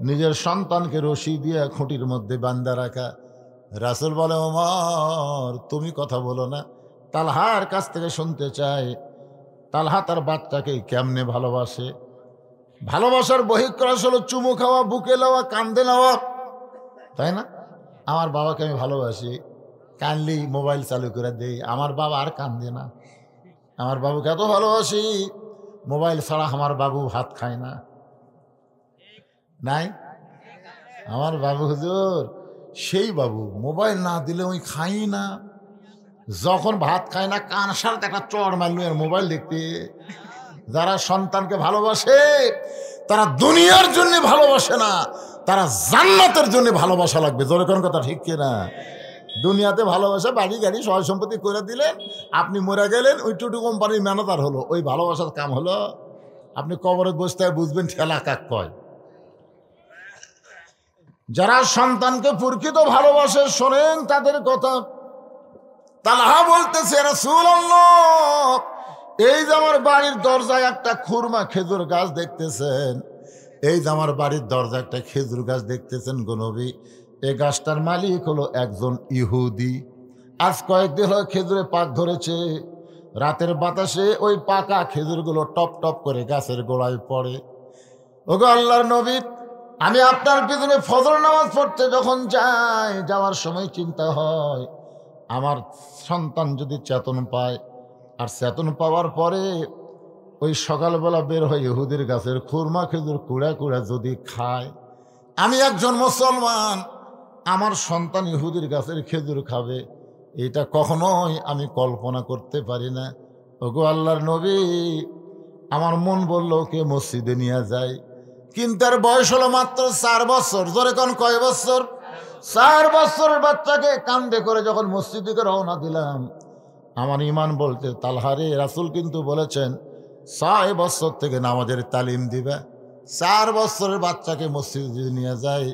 নিজের সন্তানকে রশি দিয়ে খুঁটির মধ্যে বাঁধা রাখা। রাসূল বলে, ওমর তুমি কথা বলো না, তালহার কাছ থেকে শুনতে চাই তালহা তার বাচ্চাকে কেমনে ভালোবাসে। ভালোবাসার বহিঃপ্রকাশ হলো চুমু খাওয়া, বুকে নেওয়া, কান্দে নেওয়া, তাই না? আমার বাবাকে আমি ভালোবাসি, কানলি মোবাইল চালু করে দেই, আমার বাবা আর কান্দে না। আমার বাবুকে এত ভালোবাসি, মোবাইল ছাড়া আমার বাবু ভাত খায় না। নাই আমার বাবু হুজুর সেই বাবু, মোবাইল না দিলে ওই খাই না। যখন ভাত খায় না, কান সারতে একটা চড় মারল আর মোবাইল দেখতে। যারা সন্তানকে ভালোবাসে তারা দুনিয়ার জন্য ভালোবাসে না, তারা জান্নাতের জন্য ভালোবাসা লাগবে। জোরে কোন কথা ঠিক কিনা? দুনিয়াতে ভালোবাসা, বাড়ি গাড়ি সয় সম্পত্তি করে দিলেন, আপনি মরে গেলেন, ওই টুটু কোম্পানির ম্যানেজার হলো, ওই ভালোবাসার কাম হলো। আপনি কবরে বসতে বুঝবেন ঠেলা কাক কয়। যারা সন্তানকে প্রকৃত ভালোবাসে শোনেন তাদের কথা। তালহা বলতেছে, রাসূলুল্লাহ, এই যে আমার বাড়ির দরজায় একটা খুরমা খেজুর গাছ দেখতেছেন, এই যে আমার বাড়ির দরজায় একটা খেজুর গাছ দেখতেছেন গো নবী, এই গাছটার মালিক হলো একজন ইহুদি। আজ কয়েকদিন হলো খেজুরে পাক ধরেছে, রাতের বাতাসে ওই পাকা খেজুরগুলো টপ টপ করে গাছের গোড়ায় পড়ে। ওগো আল্লাহর নবী, আমি আপনার পিছনে ফজর নামাজ পড়তে যখন যাই, যাওয়ার সময় চিন্তা হয় আমার সন্তান যদি চেতন পায়, আর চেতন পাওয়ার পরে ওই সকালবেলা বের হয়ে ইহুদির গাছের খুরমা খেজুর কুড়া কুড়া যদি খায়, আমি একজন মুসলমান, আমার সন্তান ইহুদির গাছের খেজুর খাবে, এটা কখনোই আমি কল্পনা করতে পারি না। ওগো আল্লাহর নবী, আমার মন বলল ওকে মসজিদে নিয়ে যায়, কিন্তু তার বয়স হলো মাত্র 4 বছর। ধরে কোন কয় বছর? 4 বছরের বাচ্চাকে কান্দে করে যখন মসজিদ দিকে রওনা দিলাম, আমার ইমান বলতে, তালহারে রাসূল কিন্তু বলেছেন 6 বছর থেকে নামাজের তালিম দিবে। 4 বছরের বাচ্চাকে মসজিদে নিয়ে যায়,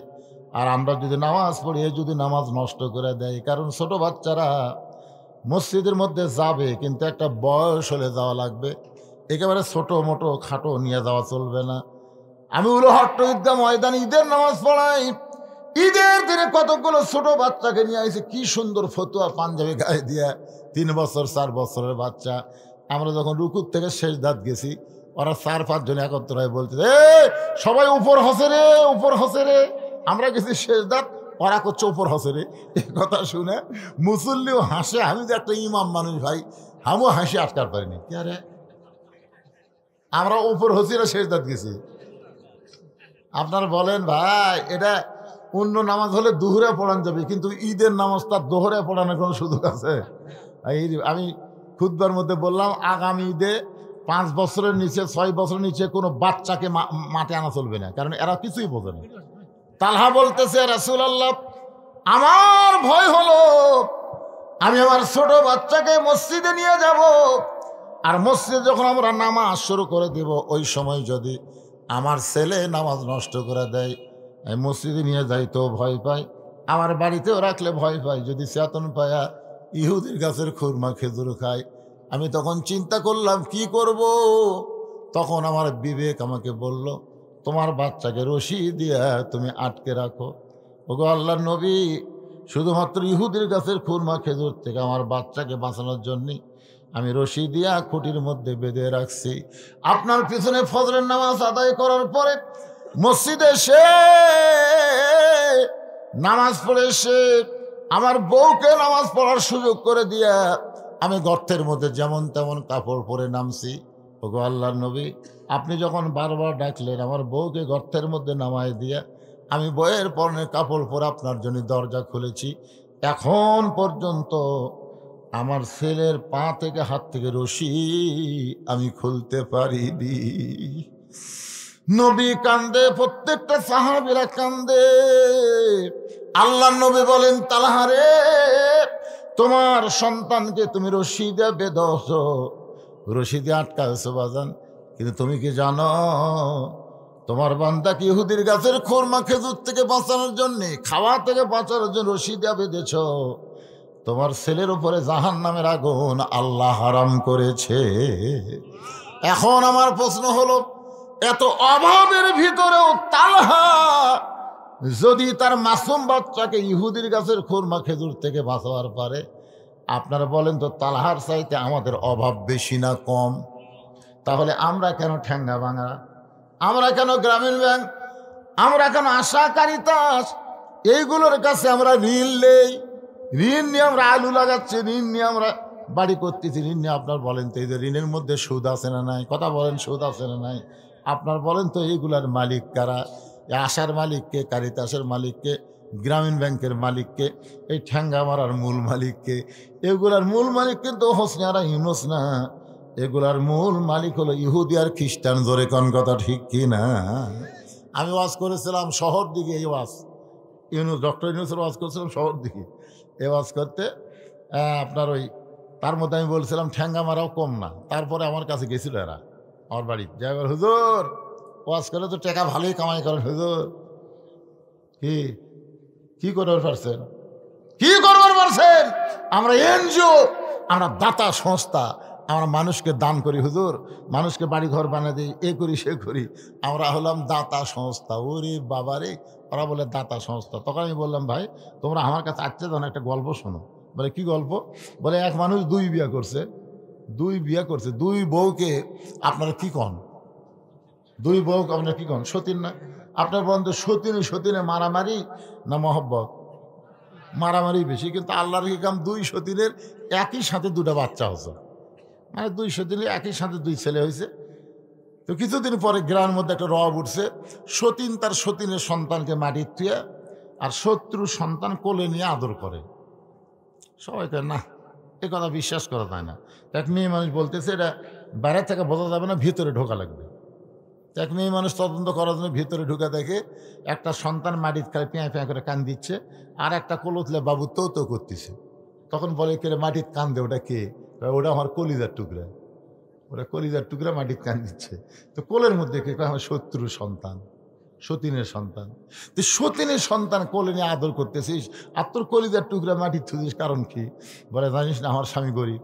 আর আমরা যদি নামাজ পড়ি, এ যদি নামাজ নষ্ট করে দেয়, কারণ ছোট বাচ্চারা মসজিদের মধ্যে যাবে, কিন্তু একটা বয়স হলে যাওয়া লাগবে, একেবারে ছোট মোটো খাটো নিয়ে যাওয়া চলবে না। আমি উলহট্ট ঈদগাহ ময়দানে ঈদের নামাজ পড়াই। ঈদের দিনে কতগুলো ছোট বাচ্চাকে নিয়ে আসে, কি সুন্দর ফতুয়া পাঞ্জাবি গায়ে দিয়ে, 3 বছর 4 বছরের বাচ্চা। আমরা যখন রুকুর থেকে শেষ দাঁত গেছি, ওরা 4-5 জন একত্র হয়ে বলছে, সবাই উপর হসে রে, উপর হসে রে। আমরা গেছি শেষ দাঁত, ওরা করছে উপর হসে রে। এই কথা শুনে মুসল্লিও হাসে। আমি যে একটা ইমাম মানুষ ভাই, আমিও হাসি আটকার পারিনি। কে রে, আমরা উপর হসি রে, শেষ দাঁত গেছি। আপনারা বলেন ভাই, এটা অন্য নামাজ হলে দুহরে পড়ানো যাবে, কিন্তু ঈদের নামাজটা দোহরে পড়ানোর কোনো সুযোগ আছে? আমি খুতবার মধ্যে বললাম, আগামী ঈদে 5 বছরের নিচে 6 বছরের নিচে কোনো বাচ্চাকে মাঠে আনা চলবে না, কারণ এরা কিছুই বোঝে না। তালহা বলতেছে, রাসূলুল্লাহ, আমার ভয় হলো আমি আমার ছোট বাচ্চাকে মসজিদে নিয়ে যাব, আর মসজিদে যখন আমরা নামাজ শুরু করে দেব, ওই সময় যদি আমার ছেলে নামাজ নষ্ট করে দেয়, আমি মসজিদে নিয়ে যাইতো ভয় পাই, আমার বাড়িতেও রাখলে ভয় পাই, যদি চেতন পায়া ইহুদির গাছের খুরমা খেজুর খায়। আমি তখন চিন্তা করলাম কি করব। তখন আমার বিবেক আমাকে বলল, তোমার বাচ্চাকে রশি দিয়া তুমি আটকে রাখো। ওগো আল্লাহর নবী, শুধুমাত্র ইহুদির গাছের খুরমা খেজুর থেকে আমার বাচ্চাকে বাঁচানোর জন্যে আমি রশি দিয়া খুঁটির মধ্যে বেঁধে রাখছি। আপনার পিছনে ফজরের নামাজ আদায় করার পরে মসজিদে এসে নামাজ পড়ে এসে আমার বউকে নামাজ পড়ার সুযোগ করে দিয়া আমি গর্তের মধ্যে যেমন তেমন কাপড় পরে নামছি। ওগো আল্লাহর নবী, আপনি যখন বারবার ডাকলেন, আমার বউকে গর্তের মধ্যে নামায় দিয়া আমি বইয়ের পরনে কাপড় পরে আপনার জন্য দরজা খুলেছি। এখন পর্যন্ত আমার ছেলের পা থেকে হাত থেকে রশি আমি খুলতে পারিনি। নবী কান্দে, প্রত্যেকটা সাহাবীরা কান্দে। আল্লাহর নবী বলেন, তালহা রে, তোমার সন্তানকে তুমি রশি দিয়ে বেঁধেছ, রশি দিয়ে আটকাছো বাজান, কিন্তু তুমি কি জানো তোমার বান্দাকে ইহুদির গাছের খুরমা খেজুর থেকে বাঁচানোর জন্যে, খাওয়া থেকে বাঁচানোর জন্য রশি দিয়ে বেঁধেছ। তোমার ছেলের উপরে জাহান্নামের আগুন আল্লাহ হারাম করেছে। এখন আমার প্রশ্ন হলো, এত অভাবের ভিতরেও তালহা যদি তার মাসুম বাচ্চাকে ইহুদির গাছের খুরমা খেজুর থেকে বাঁচাবার পারে, আপনারা বলেন তো তালহার চাইতে আমাদের অভাব বেশি না কম? তাহলে আমরা কেন ঠ্যাঙ্গা ভাঙা, আমরা কেন গ্রামীণ ব্যাংক, আমরা কেন আশা কারিতাস, এইগুলোর কাছে আমরা ঋণ নেই? ঋণ নিয়ে আমরা আলু লাগাচ্ছি, ঋণ নিয়ে আমরা বাড়ি করতেছি, ঋণ নিয়ে আপনার বলেন তো এই যে ঋণের মধ্যে সুদ আছে না নাই? কথা বলেন, সুদ আছে না নাই? আপনার বলেন তো এইগুলার মালিক কারা? আশার মালিককে, কারিতাসের মালিককে, গ্রামীণ ব্যাংকের মালিককে, এই ঠ্যাঙ্গা মারার মূল মালিককে? এগুলার মূল মালিক কিন্তু হোসনে আরা ইউনুস না, এগুলার মূল মালিক হলো ইহুদি আর খ্রিস্টান। জোরে কোন কথা ঠিক কি না? আমি ওয়াজ করেছিলাম শহর দিকে, এই ওয়াজ ইউনুস, ডক্টর ইউনুসের ওয়াজ করেছিলাম শহর দিকে। এই ওয়াজ করতে আপনার ওই তার মধ্যে আমি বলছিলাম ঠ্যাঙ্গা মারাও কম না। তারপরে আমার কাছে গেছিল এরা, আমার বাড়ি যাই, হুজুর ওয়াজ করে তো টাকা ভালোই কামাই করেন হুজুর, কি কি করবার পারছেন, কি করবার পারছেন? আমরা এনজিও, আমরা দাতা সংস্থা, আমরা মানুষকে দান করি হুজুর, মানুষকে বাড়ি ঘর বানিয়ে দিই, এ করি সে করি, আমরা হলাম দাতা সংস্থা। ওরে বাবারে, ওরা বলে দাতা সংস্থা। তখন আমি বললাম, ভাই তোমরা আমার কাছে আসছে তখন একটা গল্প শোনো। বলে কি গল্প? বলে এক মানুষ 2 বিয়ে করছে, 2 বিয়ে করছে, 2 বউকে আপনারা কি কন? 2 বউকে আপনারা কি কন? সতীন না? আপনার বন্ধু সতীনে সতীনে মারামারি না মহব্বত? মারামারি বেশি, কিন্তু আল্লাহর কি কাম 2 সতীনের একই সাথে 2টা বাচ্চা হচ্ছে, মানে 2 সতীনের একই সাথে 2 ছেলে হয়েছে। তো কিছুদিন পরে গ্রামের মধ্যে একটা রব উঠছে, সতীন তার সতীনের সন্তানকে মাটির থুয়ে আর শত্রু সন্তান কোলে নিয়ে আদর করে। সবাই তো না, এ কথা বিশ্বাস করা যায় না। এক মেয়ে মানুষ বলতেছে এটা বাইরে থেকে বোঝা যাবে না, ভিতরে ঢোকা লাগবে। এক মেয়ে মানুষ তদন্ত করার জন্য ভিতরে ঢুকে দেখে একটা সন্তান মাটির খালি পেঁয়া পেঁয়া করে কান দিচ্ছে, আর একটা কোলতলে বাবু তো করতেছে। তখন বলে কে মাটির কান দে, ওটা কে? ওটা আমার কলিজার টুকরা, ওটা কলিজার টুকরা মাটির কান দিচ্ছে। তো কোলের মধ্যে কে? আমার শত্রু সন্তান। সতীনের সন্তান। তো সতীনের সন্তান কোলে নিয়ে আদর করতেছিস, আর তোর কলিজার টুকরা মাটি থুদিস, কারণ কি? বলে জানিস না আমার স্বামী গরিব,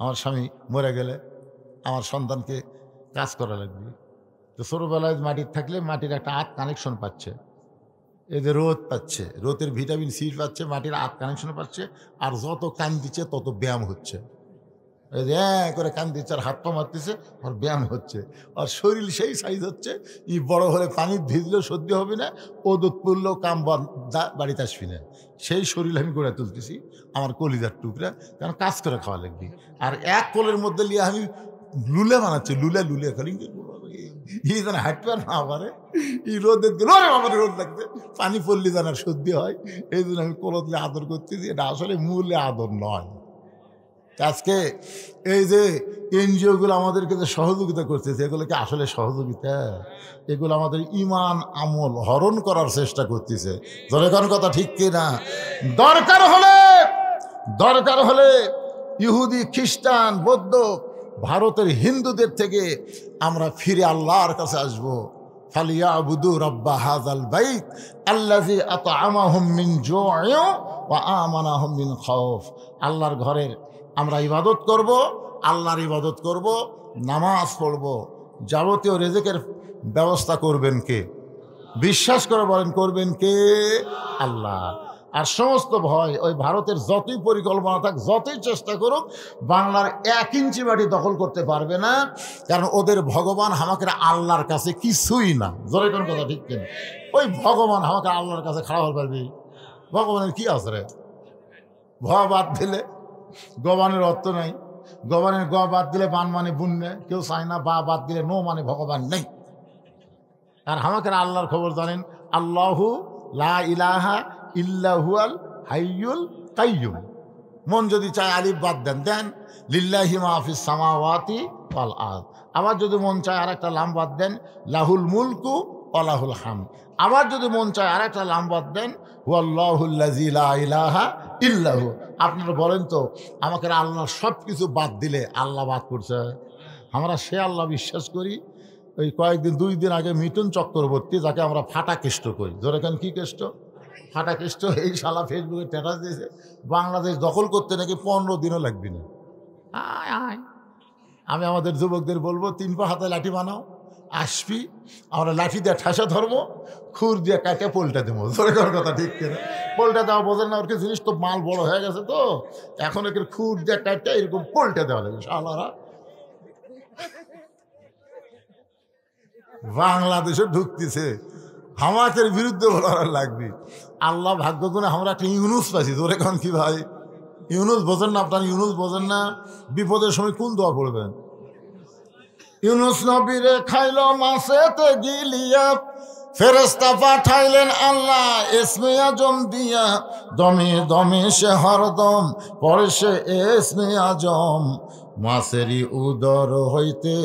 আমার স্বামী মরে গেলে আমার সন্তানকে কাজ করা লাগবে। তো ছোটোবেলায় মাটির থাকলে মাটির একটা আর্থ কানেকশন পাচ্ছে, এই যে রোদ পাচ্ছে, রোদের ভিটামিন সি পাচ্ছে, মাটির আর্থ কানেকশন পাচ্ছে, আর যত কান দিচ্ছে তত ব্যায়াম হচ্ছে। এই যে করে কান দিচ্ছে আর হাত পা মারতেছে, আর ব্যায়াম হচ্ছে, আর শরীর সেই সাইজ হচ্ছে। ই বড় হলে পানি ভিজলেও সর্দি হবে না, ও দুধ পড়লেও কাম বাড়িতে আসবি না। সেই শরীর আমি গড়ে তুলতেছি, আমার কলিজার টুকরা, কারণ কাজ করে খাওয়া লাগবে। আর এক কোলের মধ্যে নিয়ে আমি লুলে বানাচ্ছি, লুলে খালি ই যেন হাঁটতে না পারে, ই রোদের দিল আমার রোদ লাগবে, পানি পড়লে যেন সর্দি হয়। এই জন্য আমি কোলে দিলে আদর করতেছি। এটা আসলে মূলে আদর নয়। আজকে এই যে এনজিওগুলো আমাদেরকে যে সহযোগিতা করতেছে, এগুলো কি আসলে সহযোগিতা? এগুলো আমাদের ইমান আমল হরণ করার চেষ্টা করতেছে। জনগণ কথা ঠিক কিনা? দরকার হলে ইহুদি, খ্রিস্টান, বৌদ্ধ, ভারতের হিন্দুদের থেকে আমরা ফিরে আল্লাহর কাছে আসবো। ফালিয়াবুদু রাব্বা হাযাল বাইত আল্লাযী আত'আমাহুম মিন জু'ইন ওয়া আমানাহুম মিন খাউফ। আল্লাহর ঘরের আমরা ইবাদত করব, আল্লাহর ইবাদত করব, নামাজ পড়ব, যাবতীয় রিজিকের ব্যবস্থা করবেন কে? বিশ্বাস করে বলেন, করবেন কে? আল্লাহ। আর সমস্ত ভয় ওই ভারতের যতই পরিকল্পনা থাক, যতই চেষ্টা করুক, বাংলার 1 ইঞ্চি মাটি দখল করতে পারবে না। কারণ ওদের ভগবান আমাকে আল্লাহর কাছে কিছুই না। জোরে কোন কথা ঠিক কিনা? ওই ভগবান আমাকে আল্লাহর কাছে খাড়া হতে পারবি? ভগবানের কি আছে রে? ভ বাদ দিলে গবানের অর্থ নাই। গবানের গ বাদ দিলে বান মানে বুননে, কেউ চায় না। বা বাদ দিলে নো মানে ভগবান নেই। আর আমাকে আল্লাহর খবর জানেন, আল্লাহু লা ইলাহা ইল্লাহুল হাইয়ুল কাইয়ুম। মন যদি চায় আলিফ বাদ দেন লিল্লাহি মা ফিস সামাওয়াতি ওয়াল আরদ। আবার যদি মন চায় আরেকটা লাম বাদ দেন, লাহুল মুলকু ওয়া লাহুল হামদ। আবার যদি মন চায় আরেকটা লাম বাদ দেন, হুয়াল্লাহুল্লাযী লা ইলাহা ইল্লাহু। আপনারা বলেন তো, আমাকে আল্লাহ সব কিছু বাদ দিলে আল্লাহ বাদ করছে? আমরা সে আল্লাহ বিশ্বাস করি। ওই কয়েকদিন 2 দিন আগে মিঠুন চক্রবর্তী, যাকে আমরা ফাটা কেষ্ট করি, যেখানে কি কেষ্ট, ফাটা কেষ্ট, এই শালা ফেসবুকে স্ট্যাটাস দিয়েছে বাংলাদেশ দখল করতে নাকি 15 দিনও লাগবে না। আমি আমাদের যুবকদের বলবো, 3 পা হাতে লাঠি বানাও, আসবি, আমরা লাঠি দিয়ে ঠাসা ধরবো, খুর দিয়ে কাটে পোলটা দেবো। জোরে করার কথা ঠিক কিনা? পোলটা দেওয়া বোঝেন না? ওর কি জিনিস তো মাল বড় হয়ে গেছে, তো এখন একে খুর দিয়ে কাটে এরকম পোলটা দেওয়া লাগবে। শালারা বাংলাদেশে ঢুকতেছে, হামাকের বিরুদ্ধে বলার লাগবে। আল্লাহ ভাগ্য করে আমরা একটা ইউনুস পাইছি। তোর এখন কি ভাই, ইউনুস বোঝেন না? আপনার ইউনুস বোঝেন না? বিপদের সময় কোন দোয়া পড়বেন? ইউনুস নবীরে খাইল মাছেতে গিলিয়া, ফেরেশতা পাঠাইলেন আল্লাহ ইসমে আজম দিয়া। দমে দমে সে হরদম পরে সে ইসমে আজম, মাছেরই উদর হইতে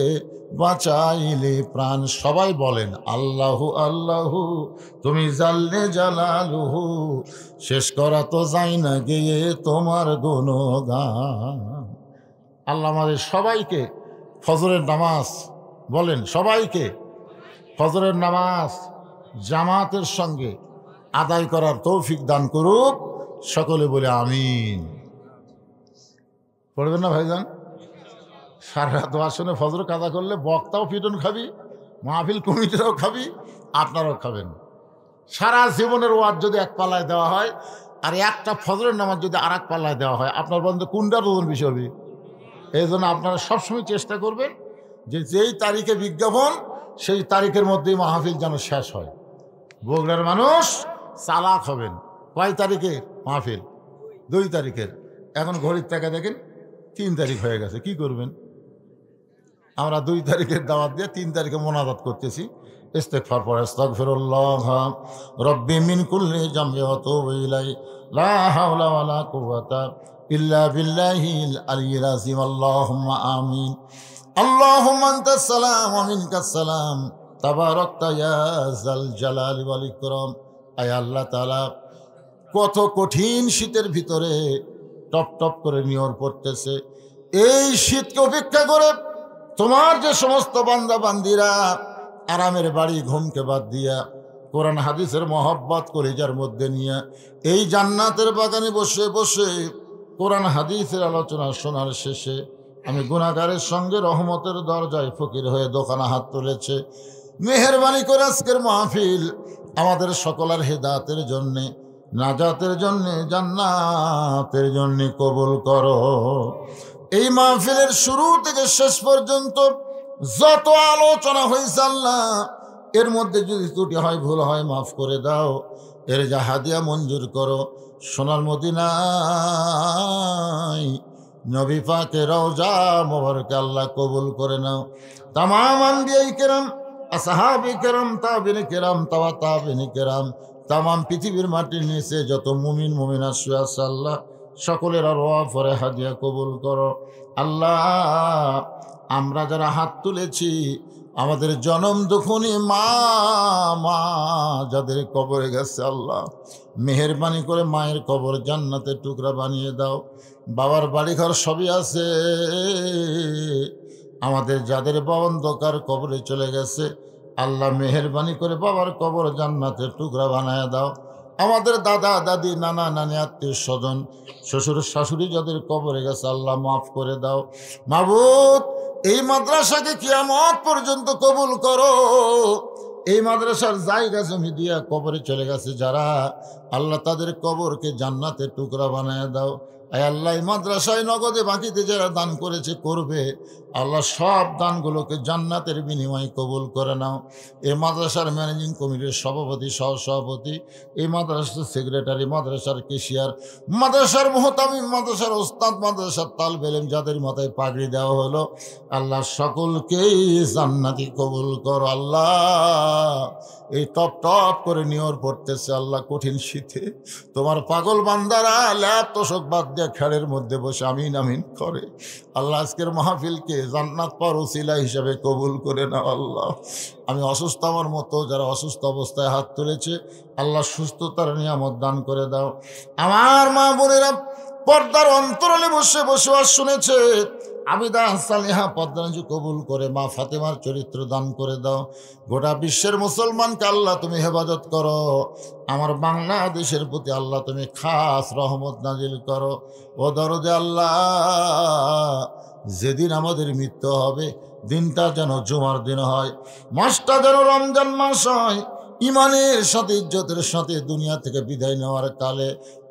বাঁচাইলে প্রাণ। সবাই বলেন আল্লাহু আল্লাহু, তুমি জাল্লে জালালুহু, শেষ করা তো যাই না গিয়ে তোমার গুণগান। আল্লাহ আমাদের সবাইকে ফজরের নামাজ, বলেন সবাইকে ফজরের নামাজ জামাতের সঙ্গে আদায় করার তৌফিক দান করুক। সকলে বলে আমিন। পড়বেন না ভাইজান? সারা রাত আসনে ফজর কাদা করলে বক্তাও পিটন খাবি, মাহফিল কমিটিরাও খাবি, আপনারাও খাবেন। সারা জীবনের ওয়াজ যদি এক পাল্লায় দেওয়া হয়, আর একটা ফজরের নামাজ যদি আর এক পাল্লায় দেওয়া হয়, আপনার বন্ধু কোনটার ওজন বেশি হবে? এই জন্য আপনারা সবসময় চেষ্টা করবেন যে যেই তারিখে বিজ্ঞাপন, সেই তারিখের মধ্যেই মাহফিল যেন শেষ হয়। বগুড়ার মানুষ চালাক হবেন। কয় তারিখের মাহফিল? 2 তারিখের। এখন ঘড়ির টাকা দেখেন 3 তারিখ হয়ে গেছে। কি করবেন? আমরা 2 তারিখের দাওয়াত দিয়ে 3 তারিখে মোনাজাত করতেছি। ইস্তেগফার পড়ে, আস্তাগফিরুল্লাহ রব্বি মিন কুল্লি জামবি ওয়া তুবু ইলাইহি লা হাওলা ওয়ালা কুওয়াতা ইল্লা বিল্লাহিল আলিয়্যিল আযীম। আল্লাহুম্মা আমিন। আল্লাহুম্মা আনতাস সালাম ওয়া মিনকাস সালাম, তাবারাকতা ইয়া যাল জালালি ওয়াল ইকরাম। আয় আল্লাহ তাআলা, কত কঠিন শীতের ভিতরে টপ টপ করে নিয়র পড়তেছে। এই শীতকে উপেক্ষা করে তোমার যে সমস্ত বান্দা বান্দিরা আরামের বাড়ি ঘুমকে বাদ দিয়া কোরআন হাদিসের মহব্বত কলিজার মধ্যে নিয়ে এই জান্নাতের বাগানে বসে বসে কোরআন হাদিসের আলোচনা শোনার শেষে আমি গুনাহগারের সঙ্গে রহমতের দরজায় ফকির হয়ে দোকানে হাত তুলেছে। মেহেরবানি করে আজকের মাহফিল আমাদের সকলের হেদায়েতের জন্যে, নাজাতের জন্যে, জান্নাতের জন্যে কবুল করো। এই মাহফিলের শুরু থেকে শেষ পর্যন্ত যত আলোচনা হয়েছে আল্লাহ, এর মধ্যে যদি ত্রুটি হয়, ভুল হয়, মাফ করে দাও। এর যা হাদিয়া মঞ্জুর করো। সোনার মদিনায় নবী পাকের রওজা মোবারকে আল্লাহ কবুল করে নাও। তামাম আম্বিয়ায়ে কেরাম, আসহাবে কেরাম, তাবিঈন কেরাম, তাবিঈন কেরাম, তামাম পৃথিবীর মাটির নিচে যত মুমিন মুমিনাত শুয়ে আছে আল্লাহ, সকলের আরওয়াহ পরে হাদিয়া কবুল করো। আল্লাহ, আমরা যারা হাত তুলেছি, আমাদের জনম দুখুনি মা যাদের কবরে গেছে আল্লাহ, মেহেরবানি করে মায়ের কবর জান্নাতের টুকরা বানিয়ে দাও। বাবার বাড়িঘর সবই আছে, আমাদের যাদের অন্ধকার কবরে চলে গেছে আল্লাহ, মেহেরবানি করে বাবার কবর জান্নাতের টুকরা বানায় দাও। আমাদের দাদা দাদি, নানা নানি, আত্মীয় স্বজন, শ্বশুর শাশুড়ি যাদের কবরে গেছে আল্লাহ মাফ করে দাও। মাবুদ, এই মাদ্রাসাকে কিয়ামত পর্যন্ত কবুল করো। এই মাদ্রাসার জায়গা জমি দিয়া কবরে চলে গেছে যারা, আল্লাহ তাদের কবরকে জান্নাতের টুকরা বানায় দাও। আয় আল্লাহ, এই মাদ্রাসায় নগদে বাকিতে যারা দান করেছে, করবে, আল্লাহ সব দানগুলোকে জান্নাতের বিনিময়ে কবুল করে নাও। এই মাদ্রাসার ম্যানেজিং কমিটির সভাপতি, সহসভাপতি, এই মাদ্রাসার সেক্রেটারি, মাদ্রাসার কেশিয়ার, মাদ্রাসার মুহতামিম, মাদ্রাসার ওস্তাদ, মাদ্রাসার তালবে ইলম যাদের মাথায় পাগড়ি দেওয়া হলো, আল্লাহ সকলকেই জান্নাতি কবুল করো। আল্লাহ, এই টপ টপ করে নিয়র পড়তেছে আল্লাহ কঠিন শীতে, তোমার পাগল বান্দারা ল্যাপ তোষক বাদ দিয়ে খেড়ের মধ্যে বসে আমিন আমিন করে। আল্লাহ, আজকের মাহফিলকে জান্নাত পাওয়ার ওসিলা হিসাবে কবুল করে নাও। আল্লাহ, আমি অসুস্থ, আমার মতো যারা অসুস্থ অবস্থায় হাত তুলেছে আল্লাহ সুস্থতার নিয়ামত দান করে দাও। আমার মা বোনেরা পর্দার অন্তরালে বসে বসবাস শুনেছে, আবিদা সালেহা পদ্মাঞ্জু কবুল করে মা ফাতেমার চরিত্র দান করে দাও। গোটা বিশ্বের মুসলমানকে আল্লাহ তুমি হেফাজত করো। আমার বাংলাদেশের প্রতি আল্লাহ তুমি খাস রহমত নাজিল করো। ও দরদে আল্লাহ, যেদিন আমাদের মৃত্যু হবে দিনটা যেন জুমার দিন হয়, মাসটা যেন রমজান মাস হয়, ইমানের সাথে, ইজ্জতের সাথে দুনিয়া থেকে বিদায় নেওয়ার কালে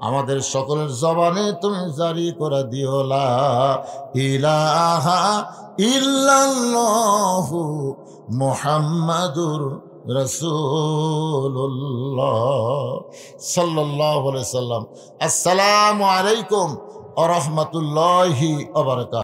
আমাদের সকলের জবানে তুমি জারি করে দিও লা ইলাহা ইল্লাল্লাহু মুহাম্মাদুর রাসূলুল্লাহ সাল্লাল্লাহু আলাইহি সাল্লাম। আসসালামু আলাইকুম ওয়া রাহমাতুল্লাহি ওয়া বারাকাতুহু।